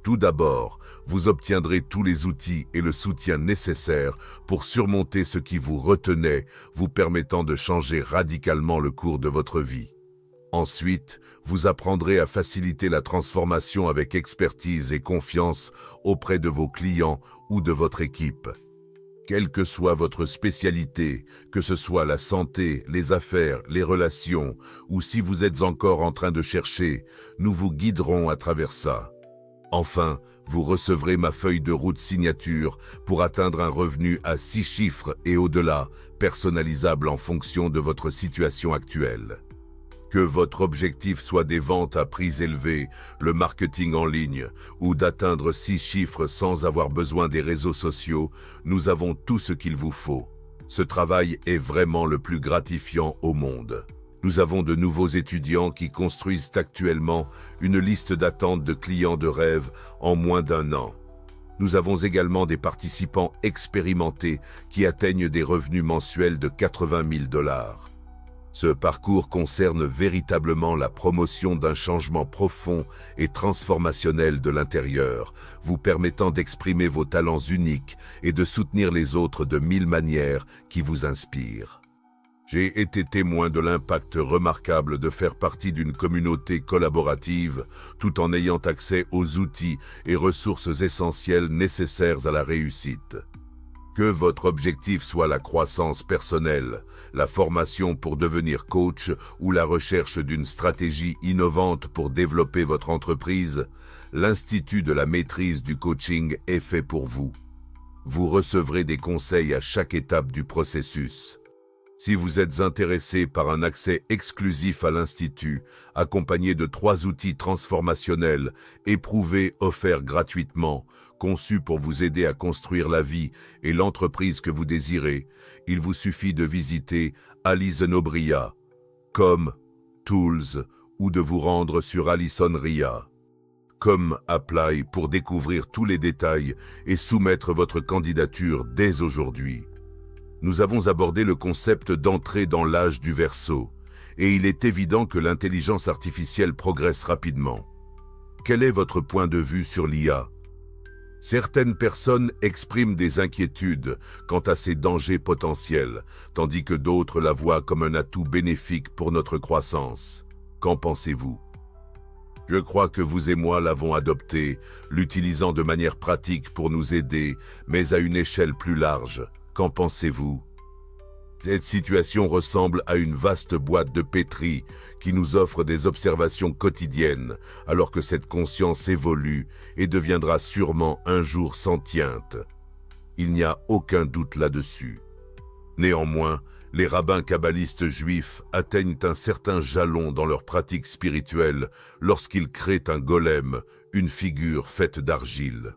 Tout d'abord, vous obtiendrez tous les outils et le soutien nécessaires pour surmonter ce qui vous retenait, vous permettant de changer radicalement le cours de votre vie. Ensuite, vous apprendrez à faciliter la transformation avec expertise et confiance auprès de vos clients ou de votre équipe. Quelle que soit votre spécialité, que ce soit la santé, les affaires, les relations, ou si vous êtes encore en train de chercher, nous vous guiderons à travers ça. Enfin, vous recevrez ma feuille de route signature pour atteindre un revenu à 6 chiffres et au-delà, personnalisable en fonction de votre situation actuelle. Que votre objectif soit des ventes à prix élevés, le marketing en ligne ou d'atteindre 6 chiffres sans avoir besoin des réseaux sociaux, nous avons tout ce qu'il vous faut. Ce travail est vraiment le plus gratifiant au monde. Nous avons de nouveaux étudiants qui construisent actuellement une liste d'attente de clients de rêve en moins d'1 an. Nous avons également des participants expérimentés qui atteignent des revenus mensuels de 80 000 $. Ce parcours concerne véritablement la promotion d'un changement profond et transformationnel de l'intérieur, vous permettant d'exprimer vos talents uniques et de soutenir les autres de 1000 manières qui vous inspirent. J'ai été témoin de l'impact remarquable de faire partie d'une communauté collaborative tout en ayant accès aux outils et ressources essentielles nécessaires à la réussite. Que votre objectif soit la croissance personnelle, la formation pour devenir coach ou la recherche d'une stratégie innovante pour développer votre entreprise, l'Institut de la maîtrise du coaching est fait pour vous. Vous recevrez des conseils à chaque étape du processus. Si vous êtes intéressé par un accès exclusif à l'Institut, accompagné de 3 outils transformationnels, éprouvés, offerts gratuitement, conçus pour vous aider à construire la vie et l'entreprise que vous désirez, il vous suffit de visiter alisonobria.com, Tools, ou de vous rendre sur alisonria.com Apply pour découvrir tous les détails et soumettre votre candidature dès aujourd'hui. Nous avons abordé le concept d'entrée dans l'âge du Verseau, et il est évident que l'intelligence artificielle progresse rapidement. Quel est votre point de vue sur l'IA? Certaines personnes expriment des inquiétudes quant à ses dangers potentiels, tandis que d'autres la voient comme un atout bénéfique pour notre croissance. Qu'en pensez-vous? Je crois que vous et moi l'avons adopté, l'utilisant de manière pratique pour nous aider, mais à une échelle plus large. Qu'en pensez-vous? Cette situation ressemble à une vaste boîte de pétri qui nous offre des observations quotidiennes, alors que cette conscience évolue et deviendra sûrement un jour sentiente. Il n'y a aucun doute là-dessus. Néanmoins, les rabbins kabbalistes juifs atteignent un certain jalon dans leur pratique spirituelle lorsqu'ils créent un golem, une figure faite d'argile.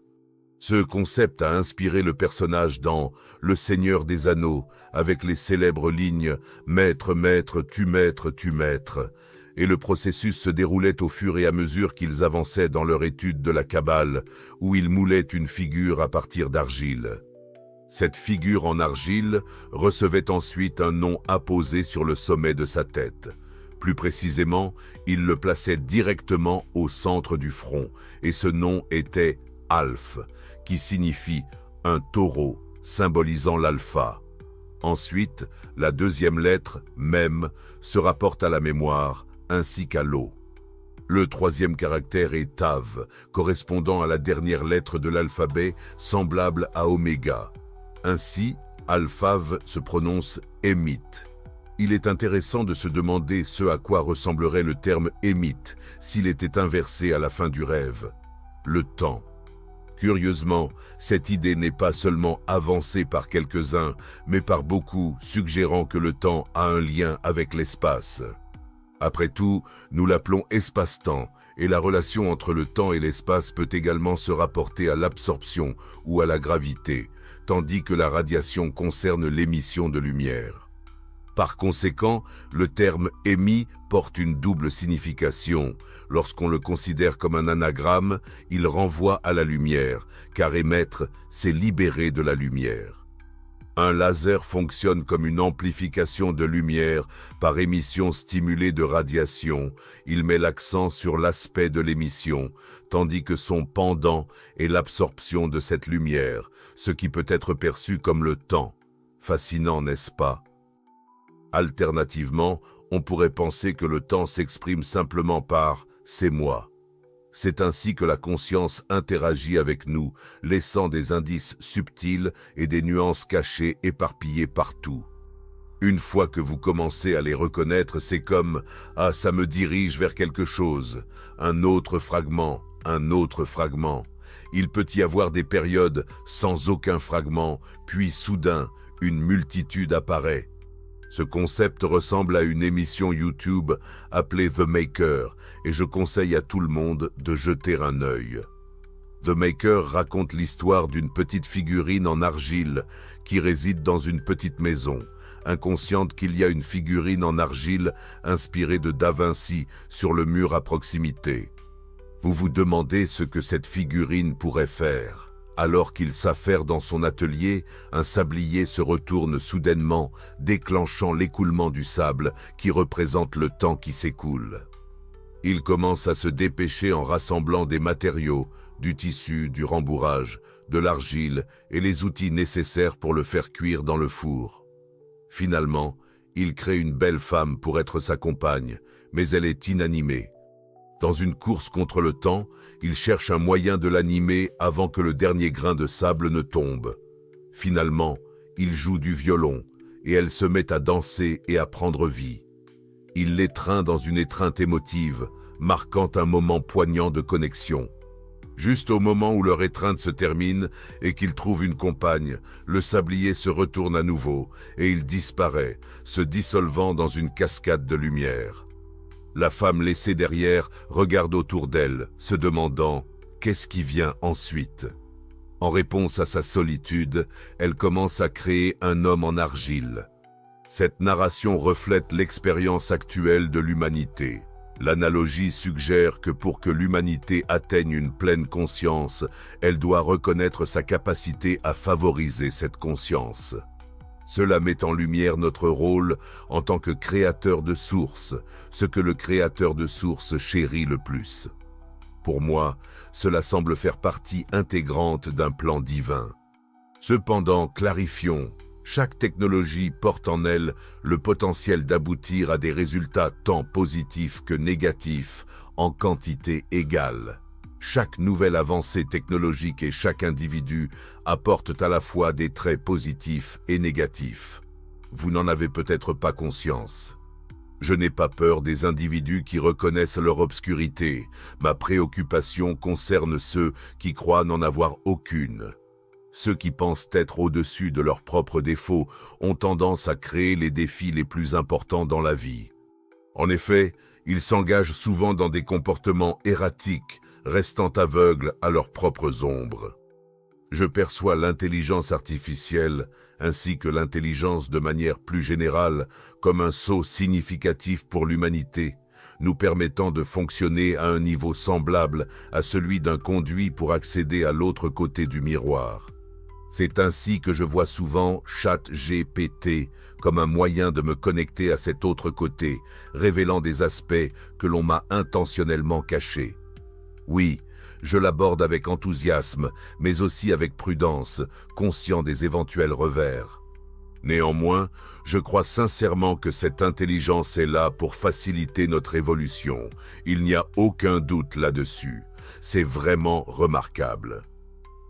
Ce concept a inspiré le personnage dans Le Seigneur des Anneaux, avec les célèbres lignes « Maître, maître, tu maître, tu maître », et le processus se déroulait au fur et à mesure qu'ils avançaient dans leur étude de la Kabbale, où ils moulaient une figure à partir d'argile. Cette figure en argile recevait ensuite un nom apposé sur le sommet de sa tête. Plus précisément, ils le plaçaient directement au centre du front, et ce nom était Alph, qui signifie un taureau, symbolisant l'alpha. Ensuite, la deuxième lettre, Mem, se rapporte à la mémoire, ainsi qu'à l'eau. Le troisième caractère est Tav, correspondant à la dernière lettre de l'alphabet, semblable à Oméga. Ainsi, Alphav se prononce Émite. Il est intéressant de se demander ce à quoi ressemblerait le terme Émite s'il était inversé à la fin du rêve. Le temps. Curieusement, cette idée n'est pas seulement avancée par quelques-uns, mais par beaucoup, suggérant que le temps a un lien avec l'espace. Après tout, nous l'appelons espace-temps, et la relation entre le temps et l'espace peut également se rapporter à l'absorption ou à la gravité, tandis que la radiation concerne l'émission de lumière. Par conséquent, le terme « émis » porte une double signification. Lorsqu'on le considère comme un anagramme, il renvoie à la lumière, car émettre, c'est libérer de la lumière. Un laser fonctionne comme une amplification de lumière par émission stimulée de radiation. Il met l'accent sur l'aspect de l'émission, tandis que son pendant est l'absorption de cette lumière, ce qui peut être perçu comme le temps. Fascinant, n'est-ce pas? Alternativement, on pourrait penser que le temps s'exprime simplement par « c'est moi ». C'est ainsi que la conscience interagit avec nous, laissant des indices subtils et des nuances cachées éparpillées partout. Une fois que vous commencez à les reconnaître, c'est comme « ah, ça me dirige vers quelque chose », un autre fragment, un autre fragment. Il peut y avoir des périodes sans aucun fragment, puis soudain, une multitude apparaît. Ce concept ressemble à une émission YouTube appelée The Maker, et je conseille à tout le monde de jeter un œil. The Maker raconte l'histoire d'une petite figurine en argile qui réside dans une petite maison, inconsciente qu'il y a une figurine en argile inspirée de Da Vinci sur le mur à proximité. Vous vous demandez ce que cette figurine pourrait faire. Alors qu'il s'affaire dans son atelier, un sablier se retourne soudainement, déclenchant l'écoulement du sable qui représente le temps qui s'écoule. Il commence à se dépêcher en rassemblant des matériaux, du tissu, du rembourrage, de l'argile et les outils nécessaires pour le faire cuire dans le four. Finalement, il crée une belle femme pour être sa compagne, mais elle est inanimée. Dans une course contre le temps, il cherche un moyen de l'animer avant que le dernier grain de sable ne tombe. Finalement, il joue du violon, et elle se met à danser et à prendre vie. Il l'étreint dans une étreinte émotive, marquant un moment poignant de connexion. Juste au moment où leur étreinte se termine et qu'il trouve une compagne, le sablier se retourne à nouveau et il disparaît, se dissolvant dans une cascade de lumière. La femme laissée derrière regarde autour d'elle, se demandant « qu'est-ce qui vient ensuite ?» En réponse à sa solitude, elle commence à créer un homme en argile. Cette narration reflète l'expérience actuelle de l'humanité. L'analogie suggère que pour que l'humanité atteigne une pleine conscience, elle doit reconnaître sa capacité à favoriser cette conscience. Cela met en lumière notre rôle en tant que créateur de sources, ce que le créateur de sources chérit le plus. Pour moi, cela semble faire partie intégrante d'un plan divin. Cependant, clarifions, chaque technologie porte en elle le potentiel d'aboutir à des résultats tant positifs que négatifs, en quantité égale. Chaque nouvelle avancée technologique et chaque individu apportent à la fois des traits positifs et négatifs. Vous n'en avez peut-être pas conscience. Je n'ai pas peur des individus qui reconnaissent leur obscurité. Ma préoccupation concerne ceux qui croient n'en avoir aucune. Ceux qui pensent être au-dessus de leurs propres défauts ont tendance à créer les défis les plus importants dans la vie. En effet, ils s'engagent souvent dans des comportements erratiques, restant aveugles à leurs propres ombres. Je perçois l'intelligence artificielle, ainsi que l'intelligence de manière plus générale, comme un saut significatif pour l'humanité, nous permettant de fonctionner à un niveau semblable à celui d'un conduit pour accéder à l'autre côté du miroir. C'est ainsi que je vois souvent ChatGPT comme un moyen de me connecter à cet autre côté, révélant des aspects que l'on m'a intentionnellement cachés. Oui, je l'aborde avec enthousiasme, mais aussi avec prudence, conscient des éventuels revers. Néanmoins, je crois sincèrement que cette intelligence est là pour faciliter notre évolution. Il n'y a aucun doute là-dessus. C'est vraiment remarquable.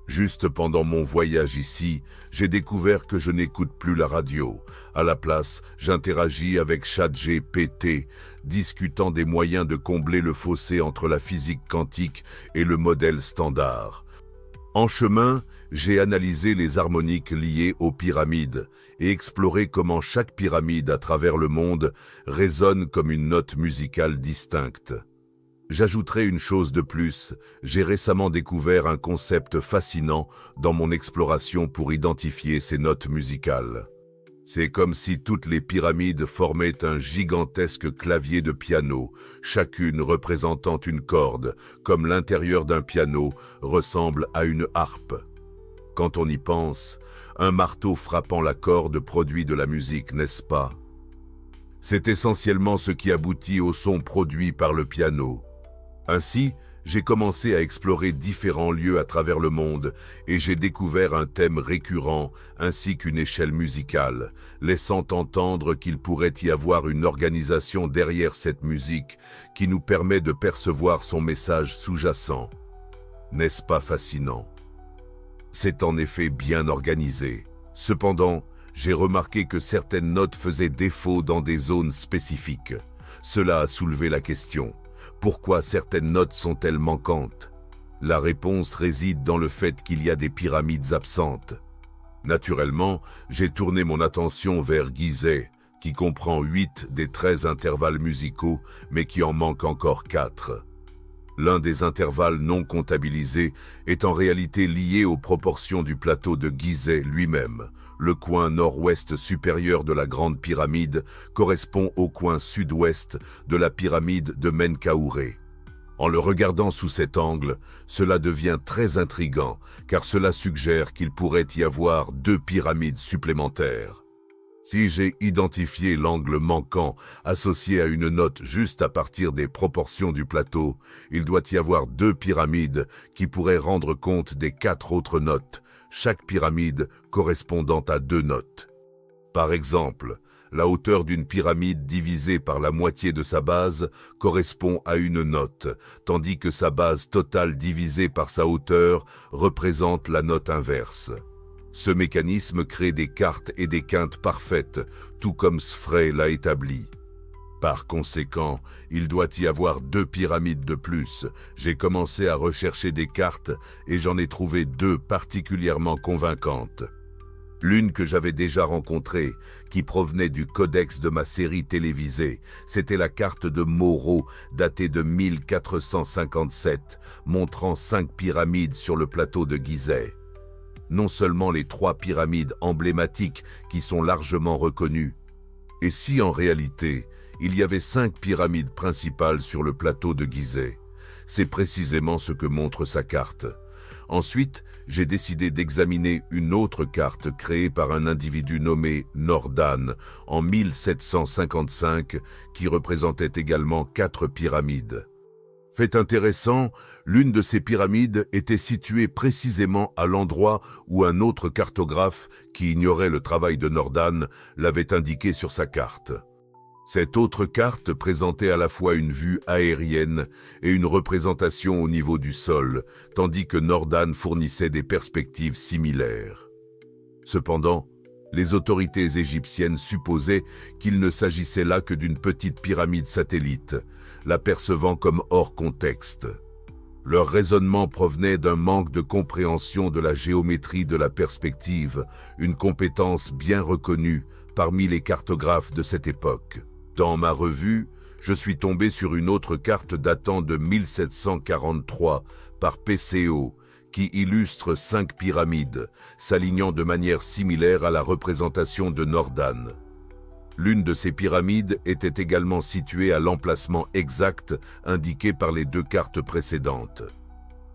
Juste pendant mon voyage ici, j'ai découvert que je n'écoute plus la radio. À la place, j'interagis avec ChatGPT, discutant des moyens de combler le fossé entre la physique quantique et le modèle standard. En chemin, j'ai analysé les harmoniques liées aux pyramides et exploré comment chaque pyramide à travers le monde résonne comme une note musicale distincte. J'ajouterai une chose de plus, j'ai récemment découvert un concept fascinant dans mon exploration pour identifier ces notes musicales. C'est comme si toutes les pyramides formaient un gigantesque clavier de piano, chacune représentant une corde, comme l'intérieur d'un piano ressemble à une harpe. Quand on y pense, un marteau frappant la corde produit de la musique, n'est-ce pas? C'est essentiellement ce qui aboutit au son produit par le piano. Ainsi, j'ai commencé à explorer différents lieux à travers le monde et j'ai découvert un thème récurrent ainsi qu'une échelle musicale, laissant entendre qu'il pourrait y avoir une organisation derrière cette musique qui nous permet de percevoir son message sous-jacent. N'est-ce pas fascinant? C'est en effet bien organisé. Cependant, j'ai remarqué que certaines notes faisaient défaut dans des zones spécifiques. Cela a soulevé la question. Pourquoi certaines notes sont-elles manquantes? La réponse réside dans le fait qu'il y a des pyramides absentes. Naturellement, j'ai tourné mon attention vers Gizeh, qui comprend 8 des 13 intervalles musicaux, mais qui en manque encore 4. L'un des intervalles non comptabilisés est en réalité lié aux proportions du plateau de Gizeh lui-même. Le coin nord-ouest supérieur de la Grande Pyramide correspond au coin sud-ouest de la pyramide de Menkaure. En le regardant sous cet angle, cela devient très intriguant, car cela suggère qu'il pourrait y avoir 2 pyramides supplémentaires. Si j'ai identifié l'angle manquant associé à une note juste à partir des proportions du plateau, il doit y avoir 2 pyramides qui pourraient rendre compte des 4 autres notes, chaque pyramide correspondant à 2 notes. Par exemple, la hauteur d'une pyramide divisée par la moitié de sa base correspond à une note, tandis que sa base totale divisée par sa hauteur représente la note inverse. Ce mécanisme crée des cartes et des quintes parfaites, tout comme Sfray l'a établi. Par conséquent, il doit y avoir 2 pyramides de plus. J'ai commencé à rechercher des cartes et j'en ai trouvé 2 particulièrement convaincantes. L'une que j'avais déjà rencontrée, qui provenait du codex de ma série télévisée, c'était la carte de Moreau, datée de 1457, montrant 5 pyramides sur le plateau de Gizeh. Non seulement les 3 pyramides emblématiques qui sont largement reconnues, et si en réalité, il y avait 5 pyramides principales sur le plateau de Gizeh. C'est précisément ce que montre sa carte. Ensuite, j'ai décidé d'examiner une autre carte créée par un individu nommé Nordan en 1755 qui représentait également 4 pyramides. Fait intéressant, l'une de ces pyramides était située précisément à l'endroit où un autre cartographe, qui ignorait le travail de Nordan, l'avait indiqué sur sa carte. Cette autre carte présentait à la fois une vue aérienne et une représentation au niveau du sol, tandis que Nordan fournissait des perspectives similaires. Cependant, les autorités égyptiennes supposaient qu'il ne s'agissait là que d'une petite pyramide satellite, la percevant comme hors contexte. Leur raisonnement provenait d'un manque de compréhension de la géométrie de la perspective, une compétence bien reconnue parmi les cartographes de cette époque. Dans ma revue, je suis tombé sur une autre carte datant de 1743 par PCO, qui illustre 5 pyramides, s'alignant de manière similaire à la représentation de Nordan. L'une de ces pyramides était également située à l'emplacement exact indiqué par les 2 cartes précédentes.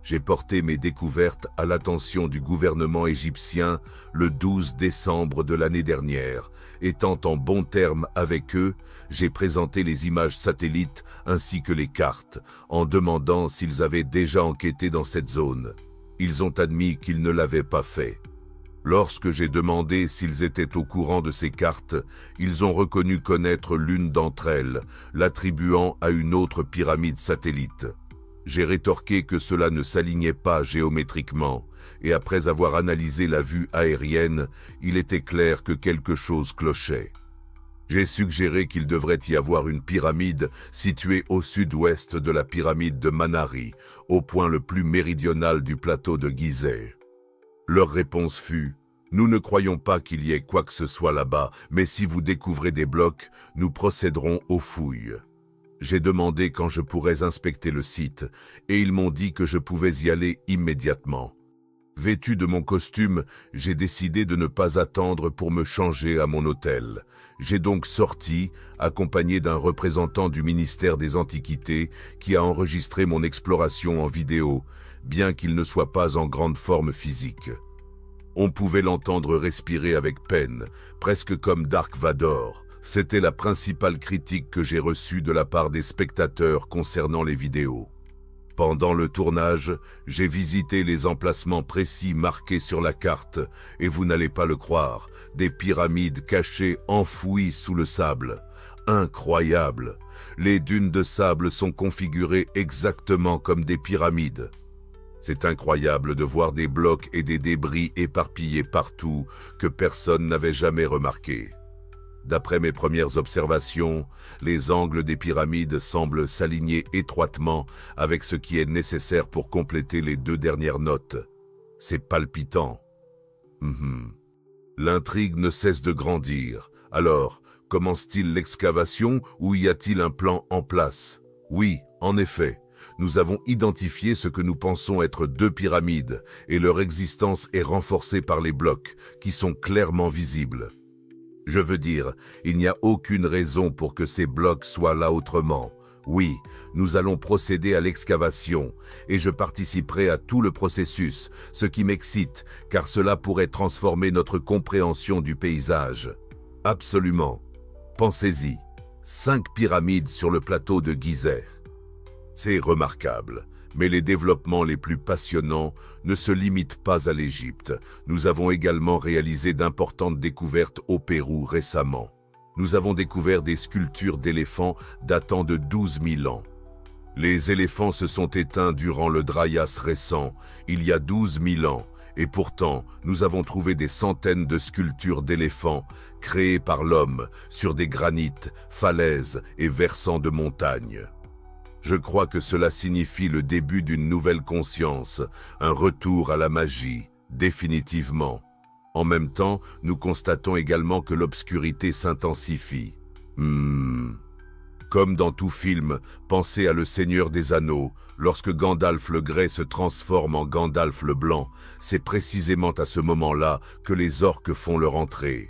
J'ai porté mes découvertes à l'attention du gouvernement égyptien le 12 décembre de l'année dernière. Étant en bons termes avec eux, j'ai présenté les images satellites ainsi que les cartes, en demandant s'ils avaient déjà enquêté dans cette zone. Ils ont admis qu'ils ne l'avaient pas fait. Lorsque j'ai demandé s'ils étaient au courant de ces cartes, ils ont reconnu connaître l'une d'entre elles, l'attribuant à une autre pyramide satellite. J'ai rétorqué que cela ne s'alignait pas géométriquement, et après avoir analysé la vue aérienne, il était clair que quelque chose clochait. J'ai suggéré qu'il devrait y avoir une pyramide située au sud-ouest de la pyramide de Manari, au point le plus méridional du plateau de Gizeh. Leur réponse fut « Nous ne croyons pas qu'il y ait quoi que ce soit là-bas, mais si vous découvrez des blocs, nous procéderons aux fouilles. » J'ai demandé quand je pourrais inspecter le site, et ils m'ont dit que je pouvais y aller immédiatement. Vêtu de mon costume, j'ai décidé de ne pas attendre pour me changer à mon hôtel. J'ai donc sorti, accompagné d'un représentant du ministère des Antiquités, qui a enregistré mon exploration en vidéo, bien qu'il ne soit pas en grande forme physique. On pouvait l'entendre respirer avec peine, presque comme Dark Vador. C'était la principale critique que j'ai reçue de la part des spectateurs concernant les vidéos. Pendant le tournage, j'ai visité les emplacements précis marqués sur la carte, et vous n'allez pas le croire, des pyramides cachées enfouies sous le sable. Incroyable! Les dunes de sable sont configurées exactement comme des pyramides. C'est incroyable de voir des blocs et des débris éparpillés partout que personne n'avait jamais remarqué. D'après mes premières observations, les angles des pyramides semblent s'aligner étroitement avec ce qui est nécessaire pour compléter les 2 dernières notes. C'est palpitant. L'intrigue ne cesse de grandir. Alors, commence-t-il l'excavation ou y a-t-il un plan en place? Oui, en effet. Nous avons identifié ce que nous pensons être 2 pyramides et leur existence est renforcée par les blocs, qui sont clairement visibles. Je veux dire, il n'y a aucune raison pour que ces blocs soient là autrement. Oui, nous allons procéder à l'excavation et je participerai à tout le processus, ce qui m'excite car cela pourrait transformer notre compréhension du paysage. Absolument. Pensez-y. 5 pyramides sur le plateau de Gizeh. C'est remarquable. Mais les développements les plus passionnants ne se limitent pas à l'Égypte. Nous avons également réalisé d'importantes découvertes au Pérou récemment. Nous avons découvert des sculptures d'éléphants datant de 12 000 ans. Les éléphants se sont éteints durant le Dryas récent, il y a 12 000 ans, Et pourtant, nous avons trouvé des centaines de sculptures d'éléphants créées par l'homme sur des granites, falaises et versants de montagnes. Je crois que cela signifie le début d'une nouvelle conscience, un retour à la magie, définitivement. En même temps, nous constatons également que l'obscurité s'intensifie. Comme dans tout film, pensez à Le Seigneur des Anneaux. Lorsque Gandalf le Grey se transforme en Gandalf le Blanc, c'est précisément à ce moment-là que les orques font leur entrée.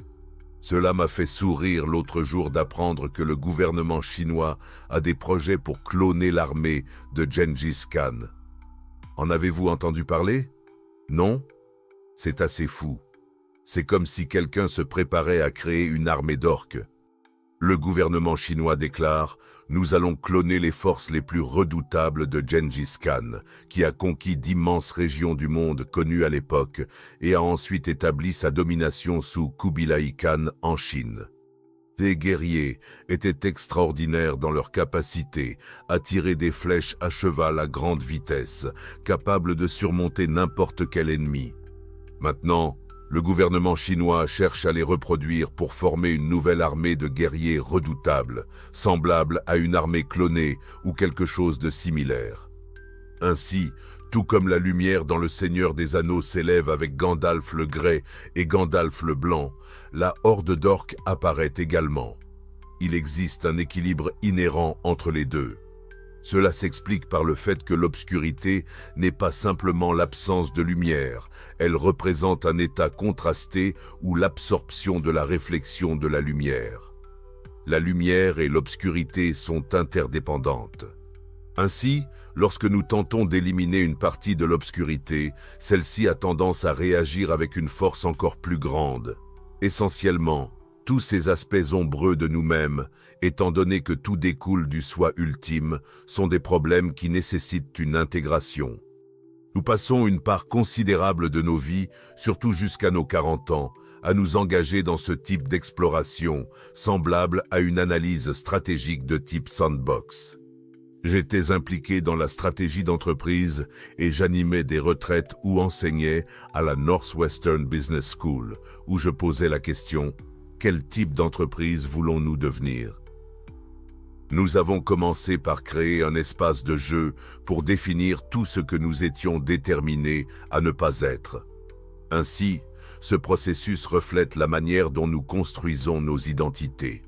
Cela m'a fait sourire l'autre jour d'apprendre que le gouvernement chinois a des projets pour cloner l'armée de Gengis Khan. En avez-vous entendu parler? Non? C'est assez fou. C'est comme si quelqu'un se préparait à créer une armée d'orques. Le gouvernement chinois déclare « Nous allons cloner les forces les plus redoutables de Gengis Khan, qui a conquis d'immenses régions du monde connues à l'époque et a ensuite établi sa domination sous Kubilai Khan en Chine. » Ces guerriers étaient extraordinaires dans leur capacité à tirer des flèches à cheval à grande vitesse, capables de surmonter n'importe quel ennemi. Maintenant, le gouvernement chinois cherche à les reproduire pour former une nouvelle armée de guerriers redoutables, semblable à une armée clonée ou quelque chose de similaire. Ainsi, tout comme la lumière dans Le Seigneur des Anneaux s'élève avec Gandalf le Grey et Gandalf le Blanc, la horde d'orques apparaît également. Il existe un équilibre inhérent entre les deux. Cela s'explique par le fait que l'obscurité n'est pas simplement l'absence de lumière, elle représente un état contrasté ou l'absorption de la réflexion de la lumière. La lumière et l'obscurité sont interdépendantes. Ainsi, lorsque nous tentons d'éliminer une partie de l'obscurité, celle-ci a tendance à réagir avec une force encore plus grande. Essentiellement, tous ces aspects ombreux de nous-mêmes, étant donné que tout découle du soi ultime, sont des problèmes qui nécessitent une intégration. Nous passons une part considérable de nos vies, surtout jusqu'à nos 40 ans, à nous engager dans ce type d'exploration, semblable à une analyse stratégique de type sandbox. J'étais impliqué dans la stratégie d'entreprise et j'animais des retraites ou enseignais à la Northwestern Business School, où je posais la question: quel type d'entreprise voulons-nous devenir? Nous avons commencé par créer un espace de jeu pour définir tout ce que nous étions déterminés à ne pas être. Ainsi, ce processus reflète la manière dont nous construisons nos identités.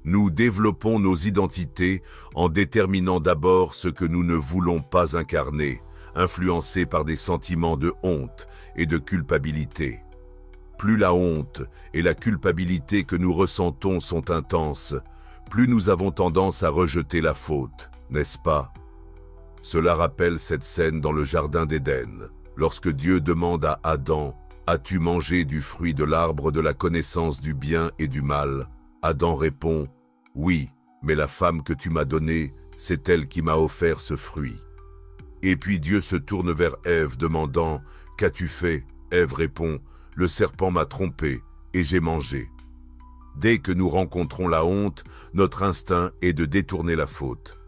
Nous développons nos identités en déterminant d'abord ce que nous ne voulons pas incarner, influencés par des sentiments de honte et de culpabilité. Plus la honte et la culpabilité que nous ressentons sont intenses, plus nous avons tendance à rejeter la faute, n'est-ce pas? Cela rappelle cette scène dans le Jardin d'Éden, lorsque Dieu demande à Adam « As-tu mangé du fruit de l'arbre de la connaissance du bien et du mal ?» Adam répond « Oui, mais la femme que tu m'as donnée, c'est elle qui m'a offert ce fruit. » Et puis Dieu se tourne vers Ève demandant « Qu'as-tu fait ?» Ève répond « Le serpent m'a trompé et j'ai mangé. » Dès que nous rencontrons la honte, notre instinct est de détourner la faute.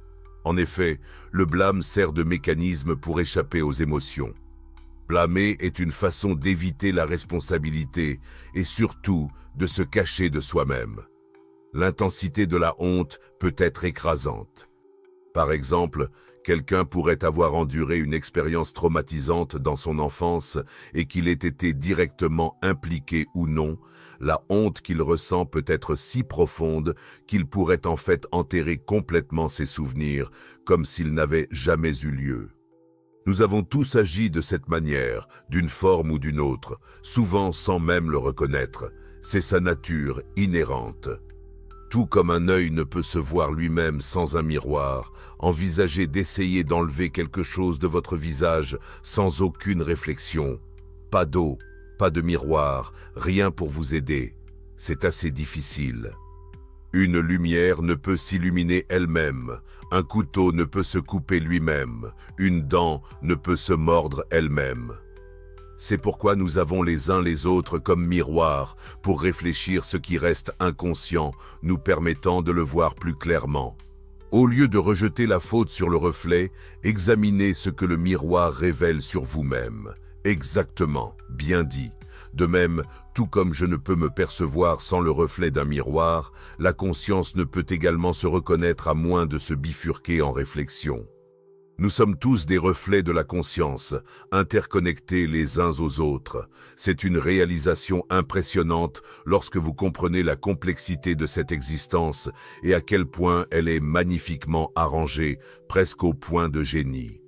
En effet, le blâme sert de mécanisme pour échapper aux émotions. Blâmer est une façon d'éviter la responsabilité et surtout de se cacher de soi-même. L'intensité de la honte peut être écrasante. Par exemple, quelqu'un pourrait avoir enduré une expérience traumatisante dans son enfance et qu'il ait été directement impliqué ou non, la honte qu'il ressent peut être si profonde qu'il pourrait en fait enterrer complètement ses souvenirs, comme s'ils n'avaient jamais eu lieu. Nous avons tous agi de cette manière, d'une forme ou d'une autre, souvent sans même le reconnaître. C'est sa nature inhérente. Tout comme un œil ne peut se voir lui-même sans un miroir, envisagez d'essayer d'enlever quelque chose de votre visage sans aucune réflexion. Pas d'eau, pas de miroir, rien pour vous aider. C'est assez difficile. Une lumière ne peut s'illuminer elle-même, un couteau ne peut se couper lui-même, une dent ne peut se mordre elle-même. C'est pourquoi nous avons les uns les autres comme miroirs pour réfléchir ce qui reste inconscient, nous permettant de le voir plus clairement. Au lieu de rejeter la faute sur le reflet, examinez ce que le miroir révèle sur vous-même. Exactement, bien dit. De même, tout comme je ne peux me percevoir sans le reflet d'un miroir, la conscience ne peut également se reconnaître à moins de se bifurquer en réflexion. Nous sommes tous des reflets de la conscience, interconnectés les uns aux autres. C'est une réalisation impressionnante lorsque vous comprenez la complexité de cette existence et à quel point elle est magnifiquement arrangée, presque au point de génie.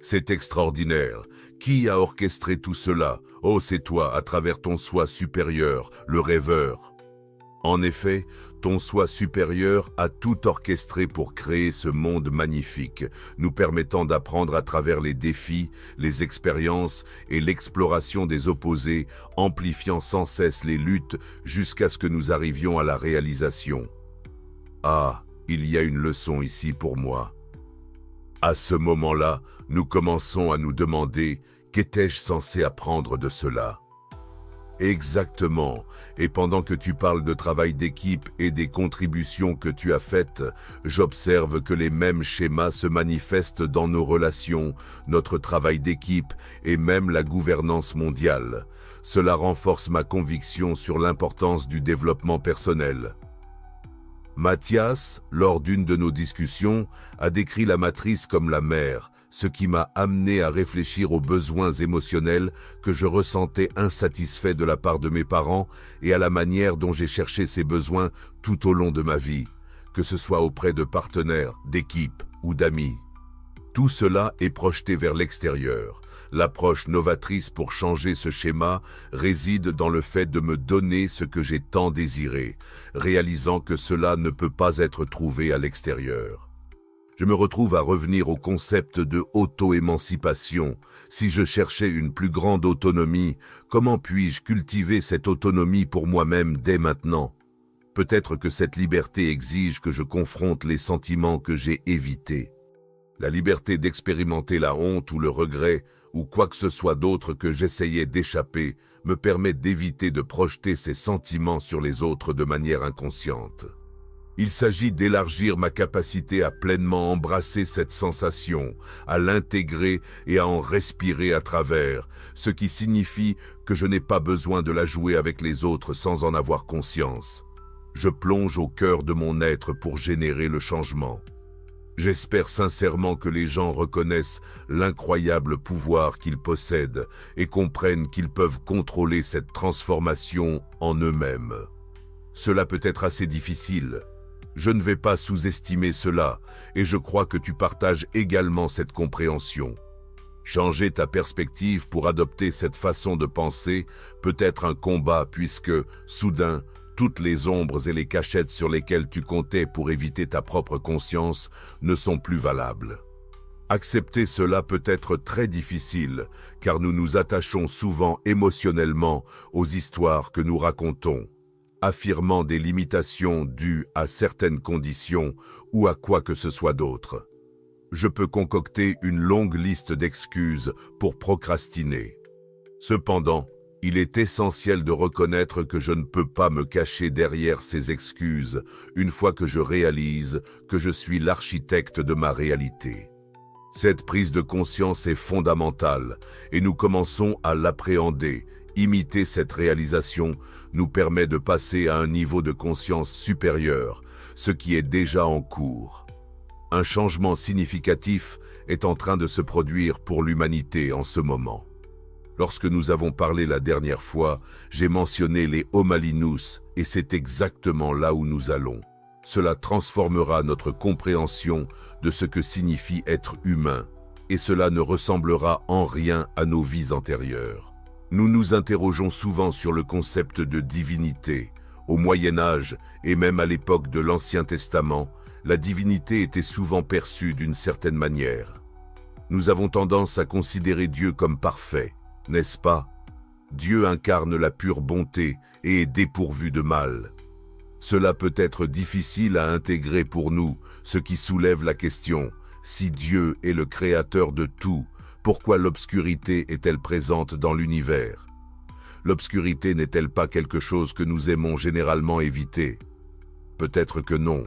C'est extraordinaire. Qui a orchestré tout cela? Oh, c'est toi, à travers ton soi supérieur, le rêveur. En effet, ton soi supérieur a tout orchestré pour créer ce monde magnifique, nous permettant d'apprendre à travers les défis, les expériences et l'exploration des opposés, amplifiant sans cesse les luttes jusqu'à ce que nous arrivions à la réalisation. Ah, il y a une leçon ici pour moi. À ce moment-là, nous commençons à nous demander « Qu'étais-je censé apprendre de cela ?» Exactement. Et pendant que tu parles de travail d'équipe et des contributions que tu as faites, j'observe que les mêmes schémas se manifestent dans nos relations, notre travail d'équipe et même la gouvernance mondiale. Cela renforce ma conviction sur l'importance du développement personnel. Mathias, lors d'une de nos discussions, a décrit la matrice comme la mère, ce qui m'a amené à réfléchir aux besoins émotionnels que je ressentais insatisfaits de la part de mes parents et à la manière dont j'ai cherché ces besoins tout au long de ma vie, que ce soit auprès de partenaires, d'équipes ou d'amis. Tout cela est projeté vers l'extérieur. L'approche novatrice pour changer ce schéma réside dans le fait de me donner ce que j'ai tant désiré, réalisant que cela ne peut pas être trouvé à l'extérieur. Je me retrouve à revenir au concept de auto-émancipation. Si je cherchais une plus grande autonomie, comment puis-je cultiver cette autonomie pour moi-même dès maintenant? Peut-être que cette liberté exige que je confronte les sentiments que j'ai évités. La liberté d'expérimenter la honte ou le regret, ou quoi que ce soit d'autre que j'essayais d'échapper, me permet d'éviter de projeter ces sentiments sur les autres de manière inconsciente. Il s'agit d'élargir ma capacité à pleinement embrasser cette sensation, à l'intégrer et à en respirer à travers, ce qui signifie que je n'ai pas besoin de la jouer avec les autres sans en avoir conscience. Je plonge au cœur de mon être pour générer le changement. J'espère sincèrement que les gens reconnaissent l'incroyable pouvoir qu'ils possèdent et comprennent qu'ils peuvent contrôler cette transformation en eux-mêmes. Cela peut être assez difficile. Je ne vais pas sous-estimer cela et je crois que tu partages également cette compréhension. Changer ta perspective pour adopter cette façon de penser peut être un combat puisque, soudain, toutes les ombres et les cachettes sur lesquelles tu comptais pour éviter ta propre conscience ne sont plus valables. Accepter cela peut être très difficile, car nous nous attachons souvent émotionnellement aux histoires que nous racontons, affirmant des limitations dues à certaines conditions ou à quoi que ce soit d'autre. Je peux concocter une longue liste d'excuses pour procrastiner. Cependant, il est essentiel de reconnaître que je ne peux pas me cacher derrière ces excuses une fois que je réalise que je suis l'architecte de ma réalité. Cette prise de conscience est fondamentale et nous commençons à l'appréhender. Imiter cette réalisation nous permet de passer à un niveau de conscience supérieur, ce qui est déjà en cours. Un changement significatif est en train de se produire pour l'humanité en ce moment. Lorsque nous avons parlé la dernière fois, j'ai mentionné les Homalinus et c'est exactement là où nous allons. Cela transformera notre compréhension de ce que signifie être humain et cela ne ressemblera en rien à nos vies antérieures. Nous nous interrogeons souvent sur le concept de divinité. Au Moyen-Âge et même à l'époque de l'Ancien Testament, la divinité était souvent perçue d'une certaine manière. Nous avons tendance à considérer Dieu comme parfait. N'est-ce pas? Dieu incarne la pure bonté et est dépourvu de mal. Cela peut être difficile à intégrer pour nous, ce qui soulève la question, si Dieu est le créateur de tout, pourquoi l'obscurité est-elle présente dans l'univers? L'obscurité n'est-elle pas quelque chose que nous aimons généralement éviter? Peut-être que non.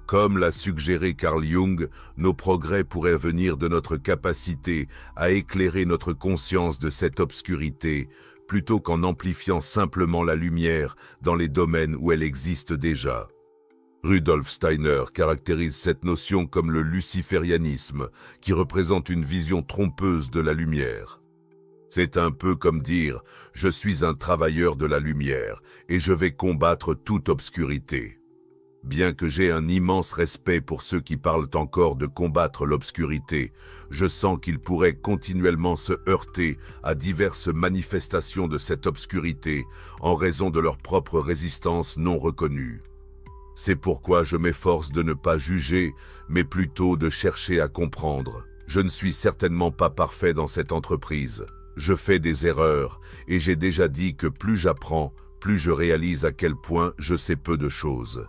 Comme l'a suggéré Carl Jung, nos progrès pourraient venir de notre capacité à éclairer notre conscience de cette obscurité, plutôt qu'en amplifiant simplement la lumière dans les domaines où elle existe déjà. Rudolf Steiner caractérise cette notion comme le luciférianisme, qui représente une vision trompeuse de la lumière. C'est un peu comme dire « je suis un travailleur de la lumière et je vais combattre toute obscurité ». Bien que j'ai un immense respect pour ceux qui parlent encore de combattre l'obscurité, je sens qu'ils pourraient continuellement se heurter à diverses manifestations de cette obscurité en raison de leur propre résistance non reconnue. C'est pourquoi je m'efforce de ne pas juger, mais plutôt de chercher à comprendre. Je ne suis certainement pas parfait dans cette entreprise. Je fais des erreurs, et j'ai déjà dit que plus j'apprends, plus je réalise à quel point je sais peu de choses.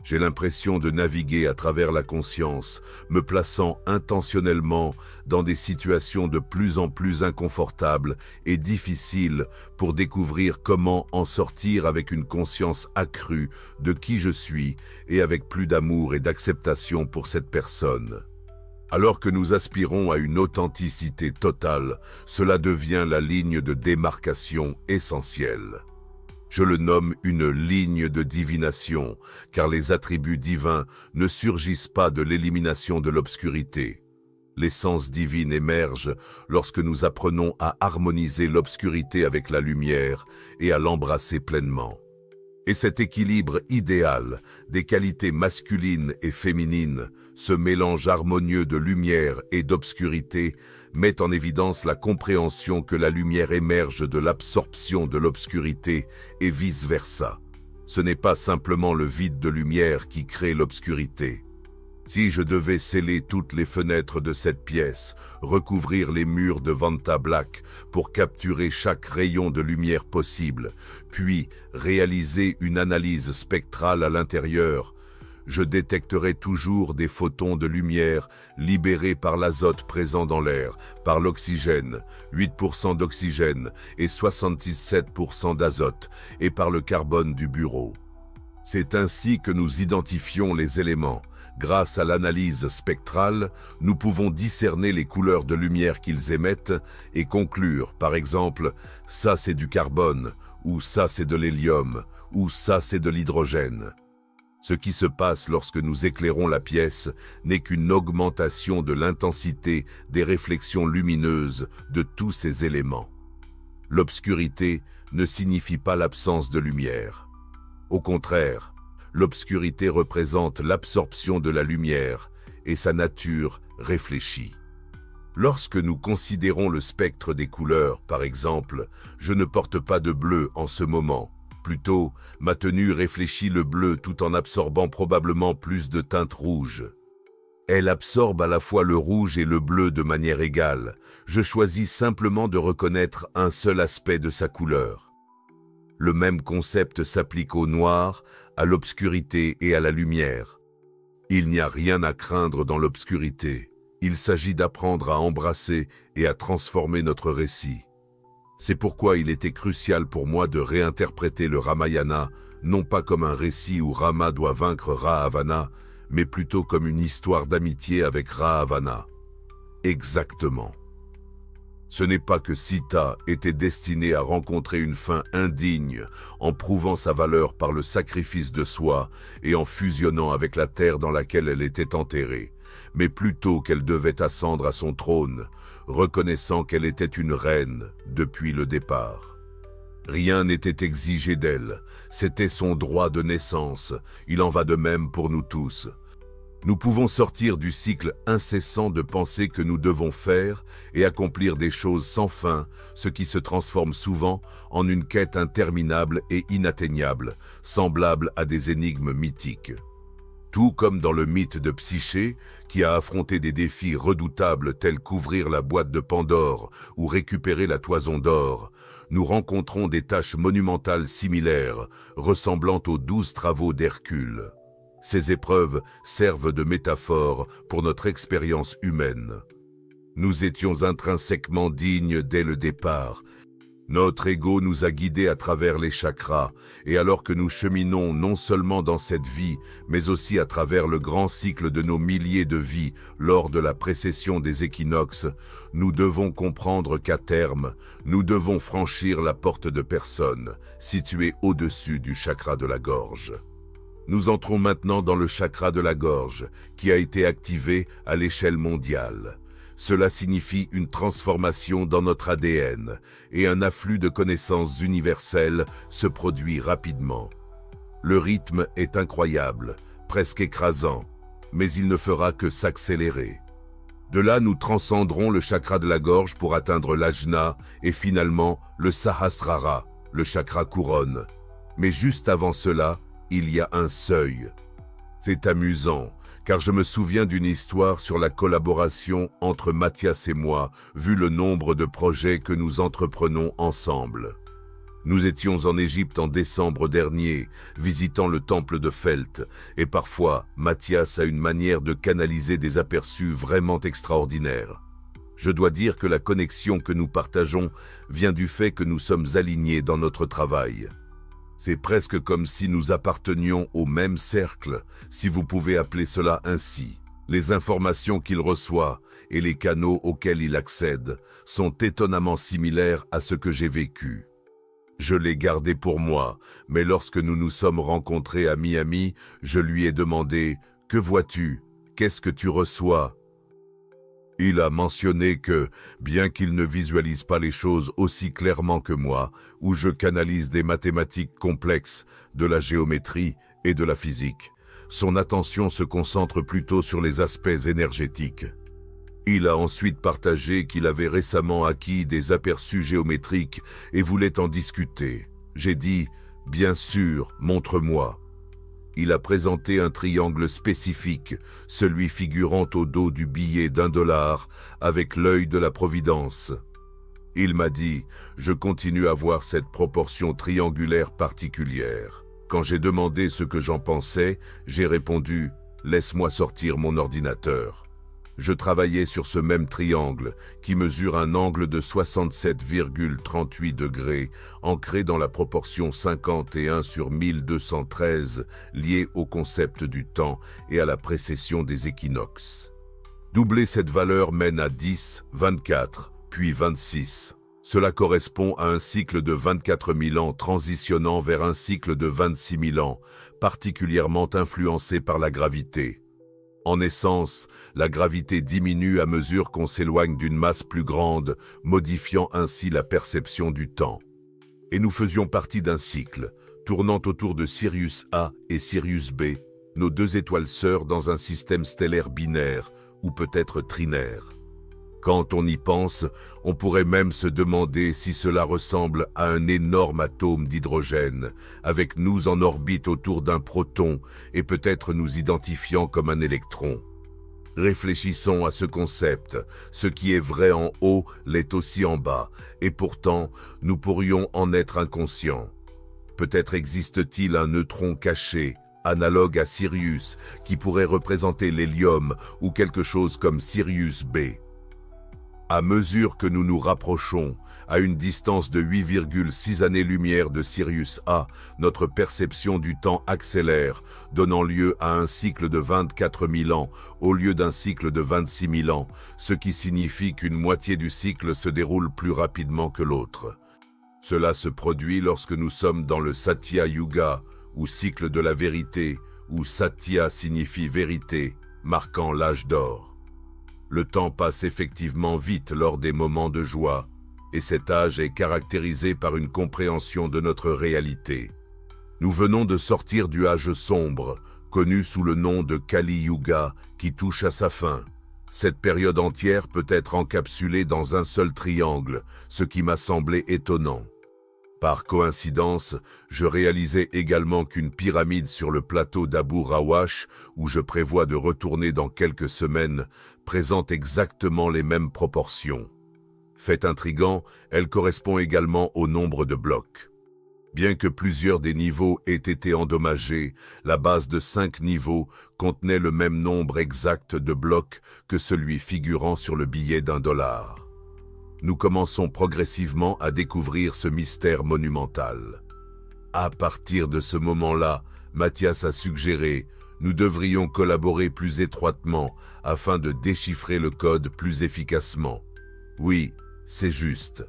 J'ai l'impression de naviguer à travers la conscience, me plaçant intentionnellement dans des situations de plus en plus inconfortables et difficiles pour découvrir comment en sortir avec une conscience accrue de qui je suis et avec plus d'amour et d'acceptation pour cette personne. Alors que nous aspirons à une authenticité totale, cela devient la ligne de démarcation essentielle. Je le nomme une ligne de divination, car les attributs divins ne surgissent pas de l'élimination de l'obscurité. L'essence divine émerge lorsque nous apprenons à harmoniser l'obscurité avec la lumière et à l'embrasser pleinement. Et cet équilibre idéal des qualités masculines et féminines, ce mélange harmonieux de lumière et d'obscurité, met en évidence la compréhension que la lumière émerge de l'absorption de l'obscurité et vice-versa. Ce n'est pas simplement le vide de lumière qui crée l'obscurité. Si je devais sceller toutes les fenêtres de cette pièce, recouvrir les murs de Vanta Black pour capturer chaque rayon de lumière possible, puis réaliser une analyse spectrale à l'intérieur, je détecterai toujours des photons de lumière libérés par l'azote présent dans l'air, par l'oxygène, 8% d'oxygène et 77% d'azote, et par le carbone du bureau. C'est ainsi que nous identifions les éléments. Grâce à l'analyse spectrale, nous pouvons discerner les couleurs de lumière qu'ils émettent et conclure, par exemple, ça c'est du carbone, ou ça c'est de l'hélium, ou ça c'est de l'hydrogène. Ce qui se passe lorsque nous éclairons la pièce n'est qu'une augmentation de l'intensité des réflexions lumineuses de tous ces éléments. L'obscurité ne signifie pas l'absence de lumière. Au contraire, l'obscurité représente l'absorption de la lumière et sa nature réfléchie. Lorsque nous considérons le spectre des couleurs, par exemple, je ne porte pas de bleu en ce moment. Plutôt, ma tenue réfléchit le bleu tout en absorbant probablement plus de teintes rouges. Elle absorbe à la fois le rouge et le bleu de manière égale. Je choisis simplement de reconnaître un seul aspect de sa couleur. Le même concept s'applique au noir, à l'obscurité et à la lumière. Il n'y a rien à craindre dans l'obscurité. Il s'agit d'apprendre à embrasser et à transformer notre récit. C'est pourquoi il était crucial pour moi de réinterpréter le Ramayana, non pas comme un récit où Rama doit vaincre Rahavana, mais plutôt comme une histoire d'amitié avec Rahavana. Exactement. Ce n'est pas que Sita était destinée à rencontrer une fin indigne en prouvant sa valeur par le sacrifice de soi et en fusionnant avec la terre dans laquelle elle était enterrée, mais plutôt qu'elle devait ascendre à son trône, reconnaissant qu'elle était une reine depuis le départ. Rien n'était exigé d'elle, c'était son droit de naissance, il en va de même pour nous tous. Nous pouvons sortir du cycle incessant de pensées que nous devons faire et accomplir des choses sans fin, ce qui se transforme souvent en une quête interminable et inatteignable, semblable à des énigmes mythiques. Tout comme dans le mythe de Psyché, qui a affronté des défis redoutables tels qu'ouvrir la boîte de Pandore ou récupérer la toison d'or, nous rencontrons des tâches monumentales similaires, ressemblant aux 12 travaux d'Hercule. Ces épreuves servent de métaphore pour notre expérience humaine. Nous étions intrinsèquement dignes dès le départ, Notre ego nous a guidés à travers les chakras, et alors que nous cheminons non seulement dans cette vie, mais aussi à travers le grand cycle de nos milliers de vies lors de la précession des équinoxes, nous devons comprendre qu'à terme, nous devons franchir la porte de personne, située au-dessus du chakra de la gorge. Nous entrons maintenant dans le chakra de la gorge, qui a été activé à l'échelle mondiale. Cela signifie une transformation dans notre ADN et un afflux de connaissances universelles se produit rapidement. Le rythme est incroyable, presque écrasant, mais il ne fera que s'accélérer. De là, nous transcenderons le chakra de la gorge pour atteindre l'ajna et finalement le sahasrara, le chakra couronne. Mais juste avant cela, il y a un seuil. C'est amusant, car je me souviens d'une histoire sur la collaboration entre Mathias et moi, vu le nombre de projets que nous entreprenons ensemble. Nous étions en Égypte en décembre dernier, visitant le temple de Felt, et parfois, Mathias a une manière de canaliser des aperçus vraiment extraordinaires. Je dois dire que la connexion que nous partageons vient du fait que nous sommes alignés dans notre travail. C'est presque comme si nous appartenions au même cercle, si vous pouvez appeler cela ainsi. Les informations qu'il reçoit et les canaux auxquels il accède sont étonnamment similaires à ce que j'ai vécu. Je l'ai gardé pour moi, mais lorsque nous nous sommes rencontrés à Miami, je lui ai demandé « Que vois-tu? Qu'est-ce que tu reçois ?» Il a mentionné que, bien qu'il ne visualise pas les choses aussi clairement que moi, où je canalise des mathématiques complexes, de la géométrie et de la physique, son attention se concentre plutôt sur les aspects énergétiques. Il a ensuite partagé qu'il avait récemment acquis des aperçus géométriques et voulait en discuter. J'ai dit « Bien sûr, montre-moi ». Il a présenté un triangle spécifique, celui figurant au dos du billet d'$1, avec l'œil de la Providence. Il m'a dit, je continue à voir cette proportion triangulaire particulière. Quand j'ai demandé ce que j'en pensais, j'ai répondu, laisse-moi sortir mon ordinateur. Je travaillais sur ce même triangle, qui mesure un angle de 67,38 degrés, ancré dans la proportion 51/1213, liée au concept du temps et à la précession des équinoxes. Doubler cette valeur mène à 10, 24, puis 26. Cela correspond à un cycle de 24 000 ans transitionnant vers un cycle de 26 000 ans, particulièrement influencé par la gravité. En essence, la gravité diminue à mesure qu'on s'éloigne d'une masse plus grande, modifiant ainsi la perception du temps. Et nous faisions partie d'un cycle, tournant autour de Sirius A et Sirius B, nos deux étoiles sœurs dans un système stellaire binaire, ou peut-être trinaire. Quand on y pense, on pourrait même se demander si cela ressemble à un énorme atome d'hydrogène, avec nous en orbite autour d'un proton et peut-être nous identifiant comme un électron. Réfléchissons à ce concept. Ce qui est vrai en haut l'est aussi en bas, et pourtant, nous pourrions en être inconscients. Peut-être existe-t-il un neutron caché, analogue à Sirius, qui pourrait représenter l'hélium ou quelque chose comme Sirius B. À mesure que nous nous rapprochons, à une distance de 8,6 années-lumière de Sirius A, notre perception du temps accélère, donnant lieu à un cycle de 24 000 ans au lieu d'un cycle de 26 000 ans, ce qui signifie qu'une moitié du cycle se déroule plus rapidement que l'autre. Cela se produit lorsque nous sommes dans le Satya Yuga, ou cycle de la vérité, où Satya signifie vérité, marquant l'âge d'or. Le temps passe effectivement vite lors des moments de joie, et cet âge est caractérisé par une compréhension de notre réalité. Nous venons de sortir du âge sombre, connu sous le nom de Kali Yuga, qui touche à sa fin. Cette période entière peut être encapsulée dans un seul triangle, ce qui m'a semblé étonnant. Par coïncidence, je réalisais également qu'une pyramide sur le plateau d'Abu Rawash, où je prévois de retourner dans quelques semaines, présente exactement les mêmes proportions. Fait intriguant, elle correspond également au nombre de blocs. Bien que plusieurs des niveaux aient été endommagés, la base de 5 niveaux contenait le même nombre exact de blocs que celui figurant sur le billet d'$1. Nous commençons progressivement à découvrir ce mystère monumental. À partir de ce moment-là, Mathias a suggéré « Nous devrions collaborer plus étroitement afin de déchiffrer le code plus efficacement. » Oui, c'est juste.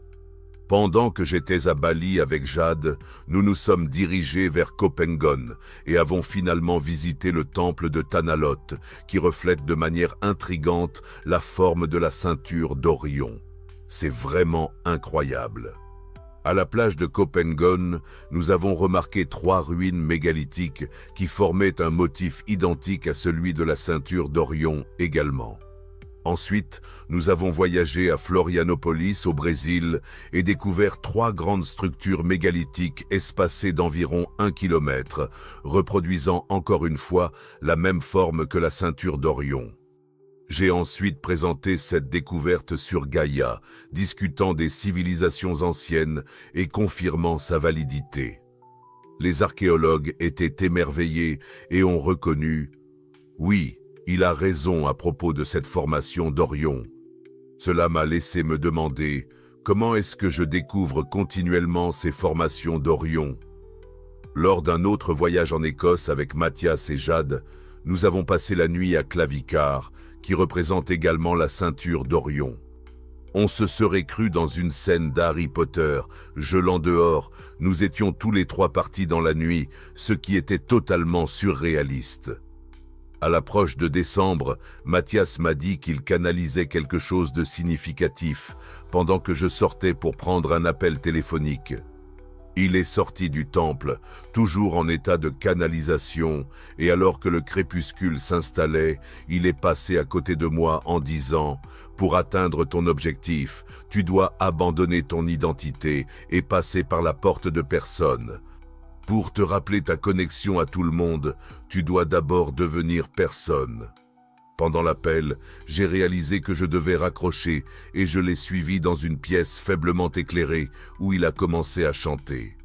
Pendant que j'étais à Bali avec Jade, nous nous sommes dirigés vers Kopenhague et avons finalement visité le temple de Tanalot, qui reflète de manière intrigante la forme de la ceinture d'Orion. C'est vraiment incroyable. À la plage de Kopenhague, nous avons remarqué 3 ruines mégalithiques qui formaient un motif identique à celui de la ceinture d'Orion également. Ensuite, nous avons voyagé à Florianopolis au Brésil et découvert 3 grandes structures mégalithiques espacées d'environ 1 kilomètre, reproduisant encore une fois la même forme que la ceinture d'Orion. J'ai ensuite présenté cette découverte sur Gaïa, discutant des civilisations anciennes et confirmant sa validité. Les archéologues étaient émerveillés et ont reconnu « Oui, il a raison à propos de cette formation d'Orion. » Cela m'a laissé me demander comment est-ce que je découvre continuellement ces formations d'Orion. Lors d'un autre voyage en Écosse avec Mathias et Jade, nous avons passé la nuit à Clavicar, qui représente également la ceinture d'Orion. On se serait cru dans une scène d'Harry Potter, gelant dehors, nous étions tous les 3 partis dans la nuit, ce qui était totalement surréaliste. À l'approche de décembre, Mathias m'a dit qu'il canalisait quelque chose de significatif, pendant que je sortais pour prendre un appel téléphonique. Il est sorti du temple, toujours en état de canalisation, et alors que le crépuscule s'installait, il est passé à côté de moi en disant « Pour atteindre ton objectif, tu dois abandonner ton identité et passer par la porte de personne. Pour te rappeler ta connexion à tout le monde, tu dois d'abord devenir personne. » Pendant l'appel, j'ai réalisé que je devais raccrocher et je l'ai suivi dans une pièce faiblement éclairée où il a commencé à chanter.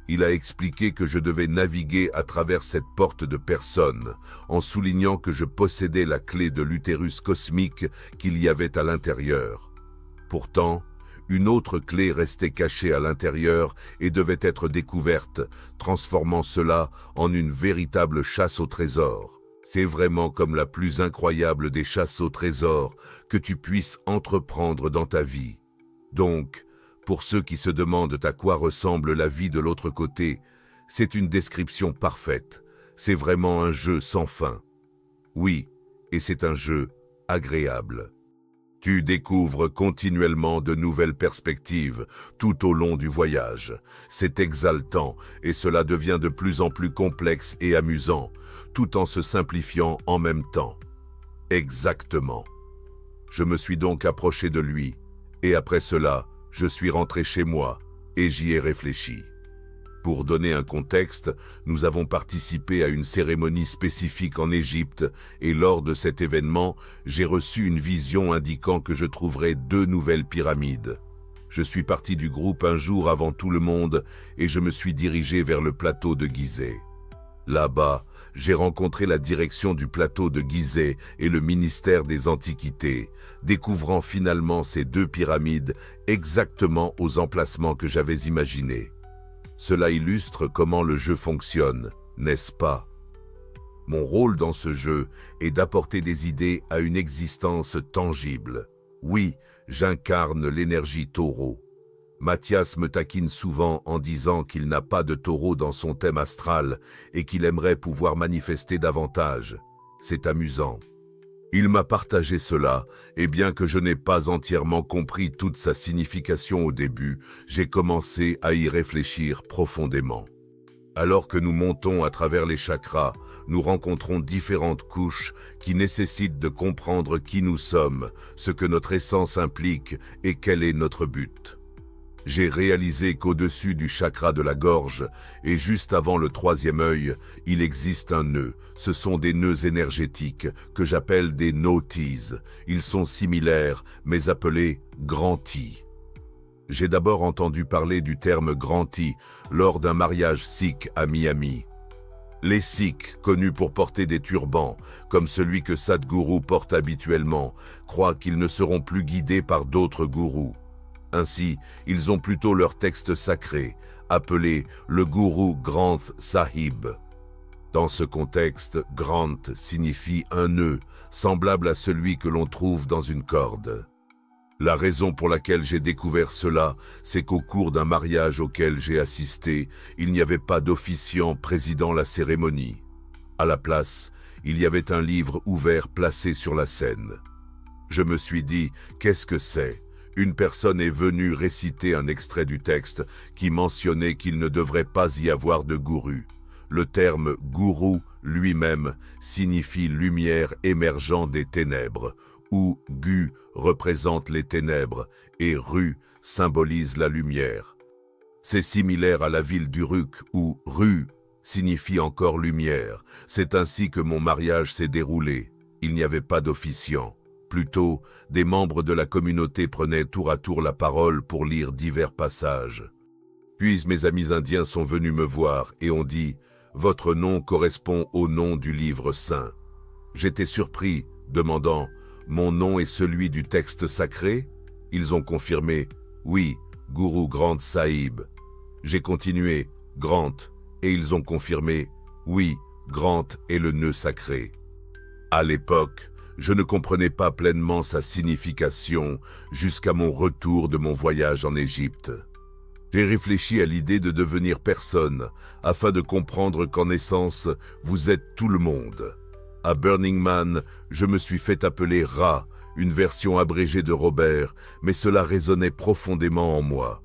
Il a expliqué que je devais naviguer à travers cette porte de personne, en soulignant que je possédais la clé de l'utérus cosmique qu'il y avait à l'intérieur. Pourtant, une autre clé restait cachée à l'intérieur et devait être découverte, transformant cela en une véritable chasse au trésor. C'est vraiment comme la plus incroyable des chasses au trésor que tu puisses entreprendre dans ta vie. Donc, pour ceux qui se demandent à quoi ressemble la vie de l'autre côté, c'est une description parfaite. C'est vraiment un jeu sans fin. Oui, et c'est un jeu agréable. Tu découvres continuellement de nouvelles perspectives tout au long du voyage. C'est exaltant et cela devient de plus en plus complexe et amusant, tout en se simplifiant en même temps. Exactement. Je me suis donc approché de lui et après cela, je suis rentré chez moi et j'y ai réfléchi. Pour donner un contexte, nous avons participé à une cérémonie spécifique en Égypte et lors de cet événement, j'ai reçu une vision indiquant que je trouverais 2 nouvelles pyramides. Je suis parti du groupe un jour avant tout le monde et je me suis dirigé vers le plateau de Gizeh. Là-bas, j'ai rencontré la direction du plateau de Gizeh et le ministère des Antiquités, découvrant finalement ces 2 pyramides exactement aux emplacements que j'avais imaginés. Cela illustre comment le jeu fonctionne, n'est-ce pas? Mon rôle dans ce jeu est d'apporter des idées à une existence tangible. Oui, j'incarne l'énergie taureau. Mathias me taquine souvent en disant qu'il n'a pas de taureau dans son thème astral et qu'il aimerait pouvoir manifester davantage. C'est amusant. Il m'a partagé cela, et bien que je n'ai pas entièrement compris toute sa signification au début, j'ai commencé à y réfléchir profondément. Alors que nous montons à travers les chakras, nous rencontrons différentes couches qui nécessitent de comprendre qui nous sommes, ce que notre essence implique et quel est notre but. J'ai réalisé qu'au-dessus du chakra de la gorge et juste avant le 3e œil, il existe un nœud. Ce sont des nœuds énergétiques que j'appelle des nautis. Ils sont similaires, mais appelés grantis. J'ai d'abord entendu parler du terme granti lors d'un mariage sikh à Miami. Les Sikhs, connus pour porter des turbans, comme celui que Sadhguru porte habituellement, croient qu'ils ne seront plus guidés par d'autres gourous. Ainsi, ils ont plutôt leur texte sacré, appelé le Guru Granth Sahib. Dans ce contexte, Granth signifie un nœud, semblable à celui que l'on trouve dans une corde. La raison pour laquelle j'ai découvert cela, c'est qu'au cours d'un mariage auquel j'ai assisté, il n'y avait pas d'officiant présidant la cérémonie. À la place, il y avait un livre ouvert placé sur la scène. Je me suis dit, qu'est-ce que c'est ? Une personne est venue réciter un extrait du texte qui mentionnait qu'il ne devrait pas y avoir de gourou. Le terme « gourou » lui-même signifie « lumière émergeant des ténèbres » où « gu » représente les ténèbres et « ru » symbolise la lumière. C'est similaire à la ville d'Uruk où « ru » signifie encore lumière. C'est ainsi que mon mariage s'est déroulé. Il n'y avait pas d'officiant. Plutôt, des membres de la communauté prenaient tour à tour la parole pour lire divers passages. Puis mes amis indiens sont venus me voir et ont dit « Votre nom correspond au nom du livre saint ». J'étais surpris, demandant « Mon nom est celui du texte sacré ?» Ils ont confirmé « Oui, Guru Granth Sahib ». J'ai continué « Granth » et ils ont confirmé « Oui, Granth est le nœud sacré ». À l'époque, je ne comprenais pas pleinement sa signification jusqu'à mon retour de mon voyage en Égypte. J'ai réfléchi à l'idée de devenir personne, afin de comprendre qu'en essence, vous êtes tout le monde. À Burning Man, je me suis fait appeler Ra, une version abrégée de Robert, mais cela résonnait profondément en moi.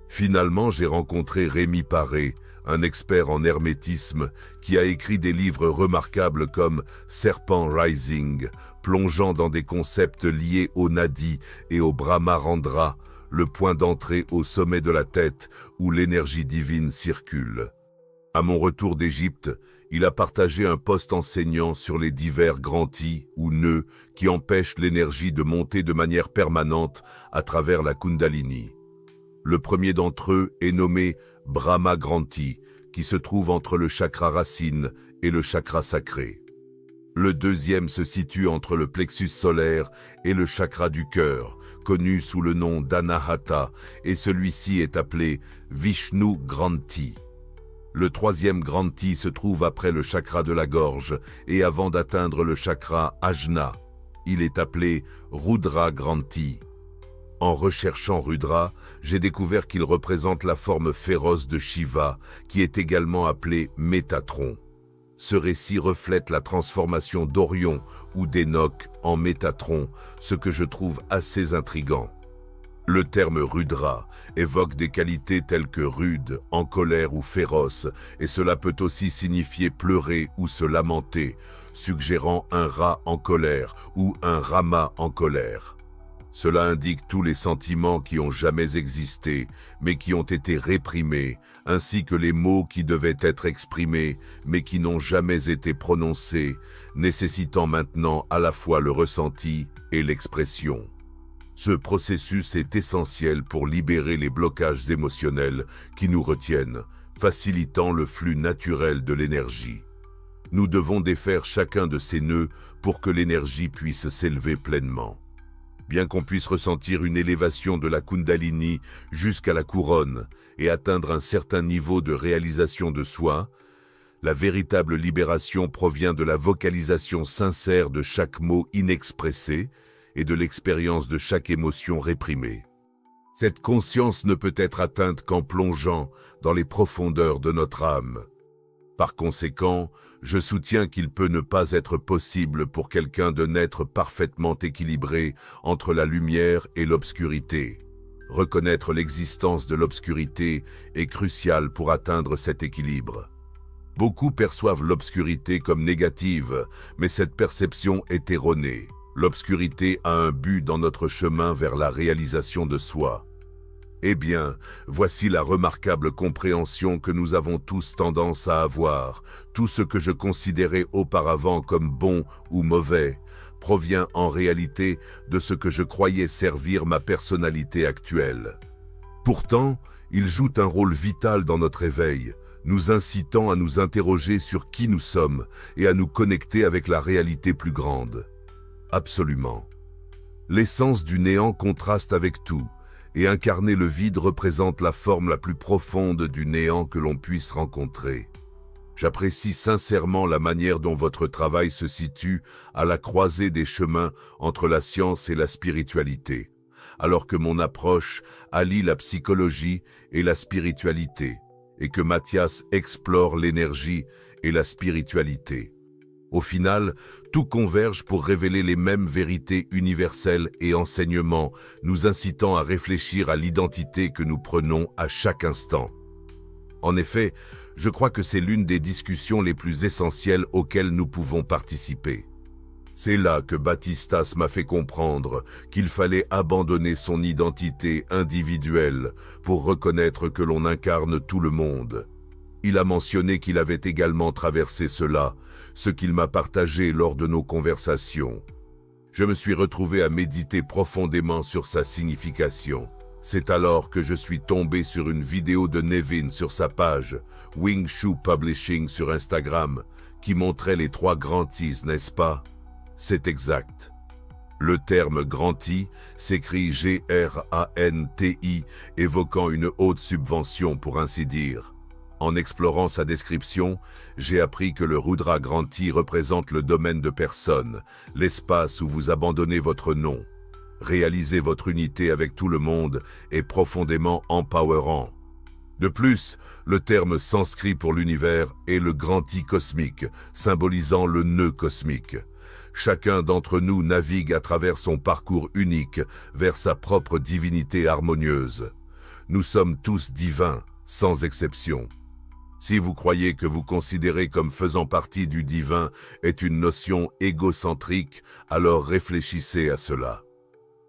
Finalement, j'ai rencontré Rémi Paré, un expert en hermétisme qui a écrit des livres remarquables comme Serpent Rising, plongeant dans des concepts liés au Nadi et au Brahmarandra, le point d'entrée au sommet de la tête où l'énergie divine circule. À mon retour d'Égypte, il a partagé un post enseignant sur les divers granthis ou nœuds qui empêchent l'énergie de monter de manière permanente à travers la Kundalini. Le premier d'entre eux est nommé Brahma Granthi, qui se trouve entre le chakra racine et le chakra sacré. Le deuxième se situe entre le plexus solaire et le chakra du cœur, connu sous le nom d'Anahata, et celui-ci est appelé Vishnu Granthi. Le troisième Granthi se trouve après le chakra de la gorge et avant d'atteindre le chakra Ajna. Il est appelé Rudra Granthi. En recherchant Rudra, j'ai découvert qu'il représente la forme féroce de Shiva, qui est également appelé Métatron. Ce récit reflète la transformation d'Orion ou d'Enoch en Métatron, ce que je trouve assez intriguant. Le terme Rudra évoque des qualités telles que rude, en colère ou féroce, et cela peut aussi signifier pleurer ou se lamenter, suggérant un Ra en colère ou un Rama en colère. Cela indique tous les sentiments qui ont jamais existé, mais qui ont été réprimés, ainsi que les mots qui devaient être exprimés, mais qui n'ont jamais été prononcés, nécessitant maintenant à la fois le ressenti et l'expression. Ce processus est essentiel pour libérer les blocages émotionnels qui nous retiennent, facilitant le flux naturel de l'énergie. Nous devons défaire chacun de ces nœuds pour que l'énergie puisse s'élever pleinement. Bien qu'on puisse ressentir une élévation de la Kundalini jusqu'à la couronne et atteindre un certain niveau de réalisation de soi, la véritable libération provient de la vocalisation sincère de chaque mot inexpressé et de l'expérience de chaque émotion réprimée. Cette conscience ne peut être atteinte qu'en plongeant dans les profondeurs de notre âme. Par conséquent, je soutiens qu'il peut ne pas être possible pour quelqu'un de naître parfaitement équilibré entre la lumière et l'obscurité. Reconnaître l'existence de l'obscurité est crucial pour atteindre cet équilibre. Beaucoup perçoivent l'obscurité comme négative, mais cette perception est erronée. L'obscurité a un but dans notre chemin vers la réalisation de soi. Eh bien, voici la remarquable compréhension que nous avons tous tendance à avoir. Tout ce que je considérais auparavant comme bon ou mauvais provient en réalité de ce que je croyais servir ma personnalité actuelle. Pourtant, il joue un rôle vital dans notre éveil, nous incitant à nous interroger sur qui nous sommes et à nous connecter avec la réalité plus grande. Absolument. L'essence du néant contraste avec tout, Et incarner le vide représente la forme la plus profonde du néant que l'on puisse rencontrer. J'apprécie sincèrement la manière dont votre travail se situe à la croisée des chemins entre la science et la spiritualité, alors que mon approche allie la psychologie et la spiritualité, et que Mathias explore l'énergie et la spiritualité. Au final, tout converge pour révéler les mêmes vérités universelles et enseignements, nous incitant à réfléchir à l'identité que nous prenons à chaque instant. En effet, je crois que c'est l'une des discussions les plus essentielles auxquelles nous pouvons participer. C'est là que Batistas m'a fait comprendre qu'il fallait abandonner son identité individuelle pour reconnaître que l'on incarne tout le monde. Il a mentionné qu'il avait également traversé cela, ce qu'il m'a partagé lors de nos conversations. Je me suis retrouvé à méditer profondément sur sa signification. C'est alors que je suis tombé sur une vidéo de Nevin sur sa page Wing Chun Publishing sur Instagram qui montrait les 3 grantis, n'est-ce pas? C'est exact. Le terme granti s'écrit G-R-A-N-T-I, évoquant une haute subvention pour ainsi dire. En explorant sa description, j'ai appris que le Rudra Granti représente le domaine de personne, l'espace où vous abandonnez votre nom. Réaliser votre unité avec tout le monde est profondément empowerant. De plus, le terme sanskrit pour l'univers est le Granti cosmique, symbolisant le nœud cosmique. Chacun d'entre nous navigue à travers son parcours unique vers sa propre divinité harmonieuse. Nous sommes tous divins, sans exception. Si vous croyez que vous considérez comme faisant partie du divin est une notion égocentrique, alors réfléchissez à cela.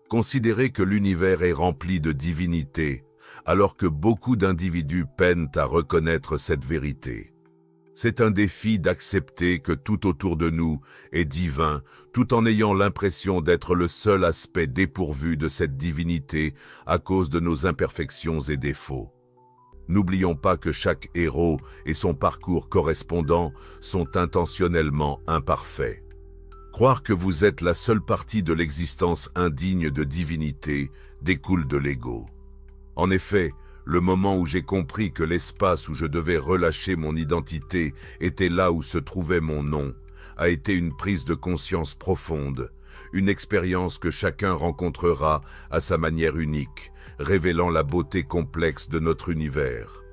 Considérez que l'univers est rempli de divinité, alors que beaucoup d'individus peinent à reconnaître cette vérité. C'est un défi d'accepter que tout autour de nous est divin, tout en ayant l'impression d'être le seul aspect dépourvu de cette divinité à cause de nos imperfections et défauts. N'oublions pas que chaque héros et son parcours correspondant sont intentionnellement imparfaits. Croire que vous êtes la seule partie de l'existence indigne de divinité découle de l'ego. En effet, le moment où j'ai compris que l'espace où je devais relâcher mon identité était là où se trouvait mon nom, a été une prise de conscience profonde, une expérience que chacun rencontrera à sa manière unique, révélant la beauté complexe de notre univers.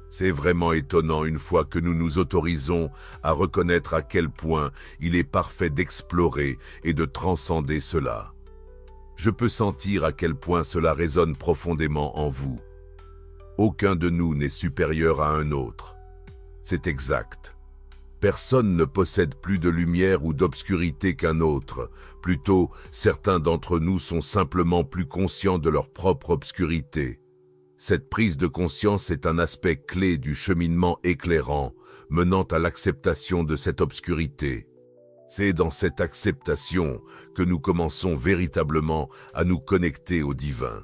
C'est vraiment étonnant une fois que nous nous autorisons à reconnaître à quel point il est parfait d'explorer et de transcender cela. Je peux sentir à quel point cela résonne profondément en vous. Aucun de nous n'est supérieur à un autre. C'est exact. Personne ne possède plus de lumière ou d'obscurité qu'un autre. Plutôt, certains d'entre nous sont simplement plus conscients de leur propre obscurité. Cette prise de conscience est un aspect clé du cheminement éclairant, menant à l'acceptation de cette obscurité. C'est dans cette acceptation que nous commençons véritablement à nous connecter au divin.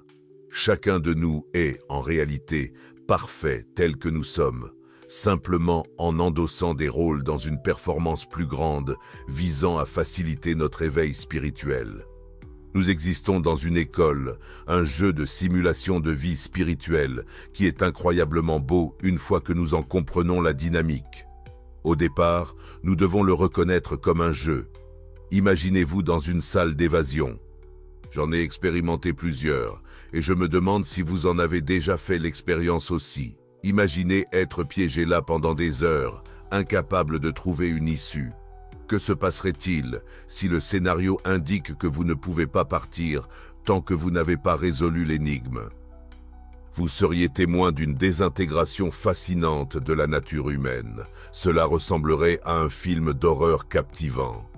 Chacun de nous est, en réalité, parfait tel que nous sommes, simplement en endossant des rôles dans une performance plus grande, visant à faciliter notre éveil spirituel. Nous existons dans une école, un jeu de simulation de vie spirituelle, qui est incroyablement beau une fois que nous en comprenons la dynamique. Au départ, nous devons le reconnaître comme un jeu. Imaginez-vous dans une salle d'évasion. J'en ai expérimenté plusieurs, et je me demande si vous en avez déjà fait l'expérience aussi. Imaginez être piégé là pendant des heures, incapable de trouver une issue. Que se passerait-il si le scénario indique que vous ne pouvez pas partir tant que vous n'avez pas résolu l'énigme? Vous seriez témoin d'une désintégration fascinante de la nature humaine. Cela ressemblerait à un film d'horreur captivant.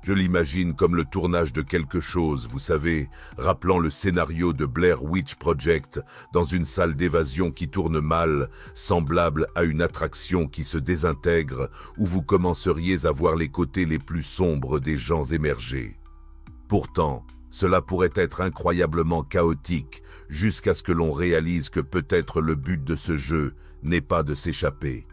Je l'imagine comme le tournage de quelque chose, vous savez, rappelant le scénario de Blair Witch Project dans une salle d'évasion qui tourne mal, semblable à une attraction qui se désintègre, où vous commenceriez à voir les côtés les plus sombres des gens émerger. Pourtant, cela pourrait être incroyablement chaotique, jusqu'à ce que l'on réalise que peut-être le but de ce jeu n'est pas de s'échapper.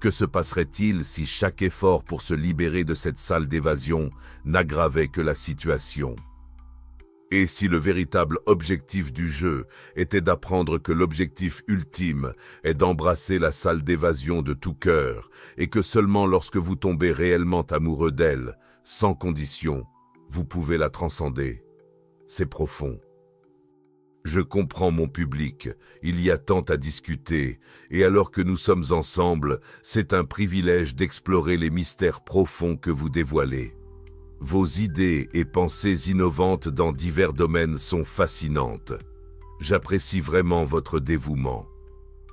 Que se passerait-il si chaque effort pour se libérer de cette salle d'évasion n'aggravait que la situation? Et si le véritable objectif du jeu était d'apprendre que l'objectif ultime est d'embrasser la salle d'évasion de tout cœur, et que seulement lorsque vous tombez réellement amoureux d'elle, sans condition, vous pouvez la transcender. C'est profond. Je comprends mon public, il y a tant à discuter, et alors que nous sommes ensemble, c'est un privilège d'explorer les mystères profonds que vous dévoilez. Vos idées et pensées innovantes dans divers domaines sont fascinantes. J'apprécie vraiment votre dévouement.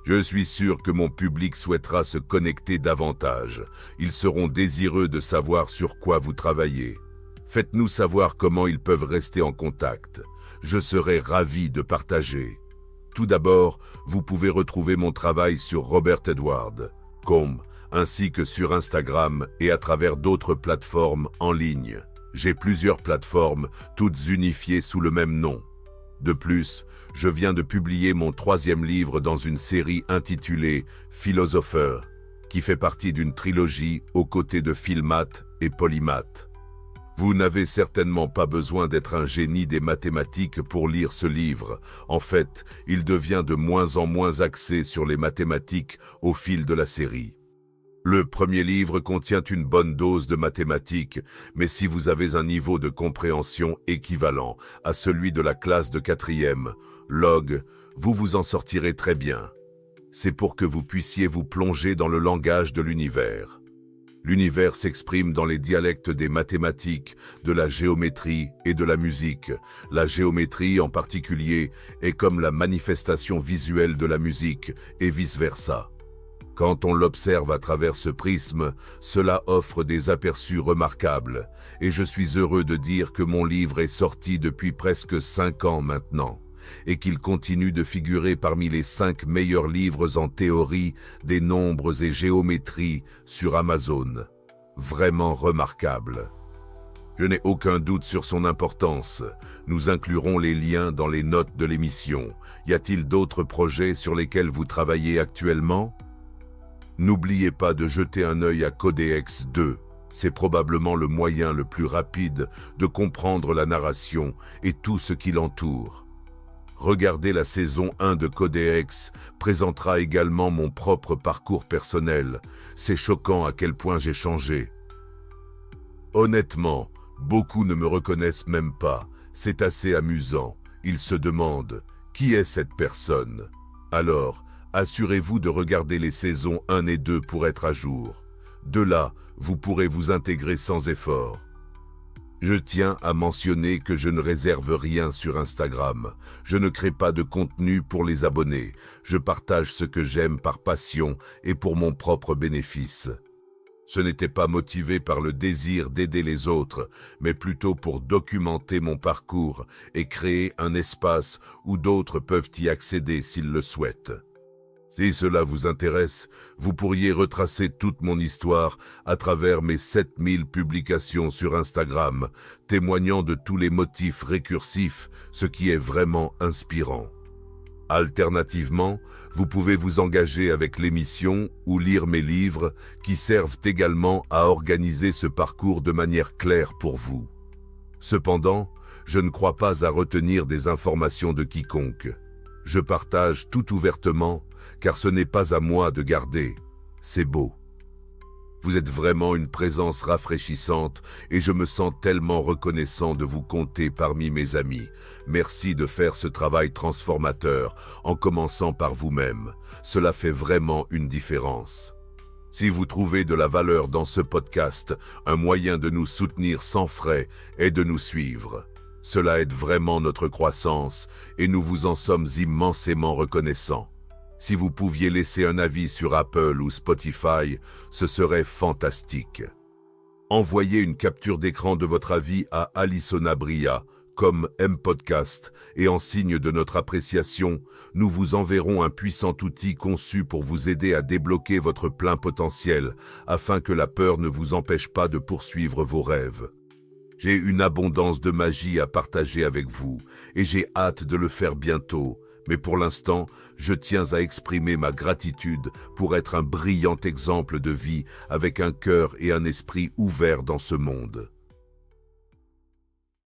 Je suis sûr que mon public souhaitera se connecter davantage. Ils seront désireux de savoir sur quoi vous travaillez. Faites-nous savoir comment ils peuvent rester en contact. Je serai ravi de partager. Tout d'abord, vous pouvez retrouver mon travail sur robertedward.com, ainsi que sur Instagram et à travers d'autres plateformes en ligne. J'ai plusieurs plateformes, toutes unifiées sous le même nom. De plus, je viens de publier mon 3e livre dans une série intitulée « Philosopheur », qui fait partie d'une trilogie aux côtés de Philmath et Polymath. Vous n'avez certainement pas besoin d'être un génie des mathématiques pour lire ce livre. En fait, il devient de moins en moins axé sur les mathématiques au fil de la série. Le premier livre contient une bonne dose de mathématiques, mais si vous avez un niveau de compréhension équivalent à celui de la classe de 4e, log, vous vous en sortirez très bien. C'est pour que vous puissiez vous plonger dans le langage de l'univers. L'univers s'exprime dans les dialectes des mathématiques, de la géométrie et de la musique. La géométrie en particulier est comme la manifestation visuelle de la musique et vice-versa. Quand on l'observe à travers ce prisme, cela offre des aperçus remarquables, et je suis heureux de dire que mon livre est sorti depuis presque 5 ans maintenant, et qu'il continue de figurer parmi les 5 meilleurs livres en théorie des nombres et géométrie sur Amazon. Vraiment remarquable. Je n'ai aucun doute sur son importance. Nous inclurons les liens dans les notes de l'émission. Y a-t-il d'autres projets sur lesquels vous travaillez actuellement ? N'oubliez pas de jeter un œil à Codex 2. C'est probablement le moyen le plus rapide de comprendre la narration et tout ce qui l'entoure. Regardez la saison 1 de Codex présentera également mon propre parcours personnel. C'est choquant à quel point j'ai changé. Honnêtement, beaucoup ne me reconnaissent même pas. C'est assez amusant. Ils se demandent « Qui est cette personne ?» Alors, assurez-vous de regarder les saisons 1 et 2 pour être à jour. De là, vous pourrez vous intégrer sans effort. Je tiens à mentionner que je ne réserve rien sur Instagram. Je ne crée pas de contenu pour les abonnés. Je partage ce que j'aime par passion et pour mon propre bénéfice. Ce n'était pas motivé par le désir d'aider les autres, mais plutôt pour documenter mon parcours et créer un espace où d'autres peuvent y accéder s'ils le souhaitent. Si cela vous intéresse, vous pourriez retracer toute mon histoire à travers mes 7000 publications sur Instagram, témoignant de tous les motifs récursifs, ce qui est vraiment inspirant. Alternativement, vous pouvez vous engager avec l'émission ou lire mes livres qui servent également à organiser ce parcours de manière claire pour vous. Cependant, je ne crois pas à retenir des informations de quiconque. Je partage tout ouvertement, car ce n'est pas à moi de garder. C'est beau. Vous êtes vraiment une présence rafraîchissante et je me sens tellement reconnaissant de vous compter parmi mes amis. Merci de faire ce travail transformateur en commençant par vous-même. Cela fait vraiment une différence. Si vous trouvez de la valeur dans ce podcast, un moyen de nous soutenir sans frais est de nous suivre. Cela aide vraiment notre croissance et nous vous en sommes immensément reconnaissants. Si vous pouviez laisser un avis sur Apple ou Spotify, ce serait fantastique. Envoyez une capture d'écran de votre avis à Alissona Bria, comme M-Podcast, et en signe de notre appréciation, nous vous enverrons un puissant outil conçu pour vous aider à débloquer votre plein potentiel, afin que la peur ne vous empêche pas de poursuivre vos rêves. J'ai une abondance de magie à partager avec vous, et j'ai hâte de le faire bientôt. Mais pour l'instant, je tiens à exprimer ma gratitude pour être un brillant exemple de vie avec un cœur et un esprit ouverts dans ce monde.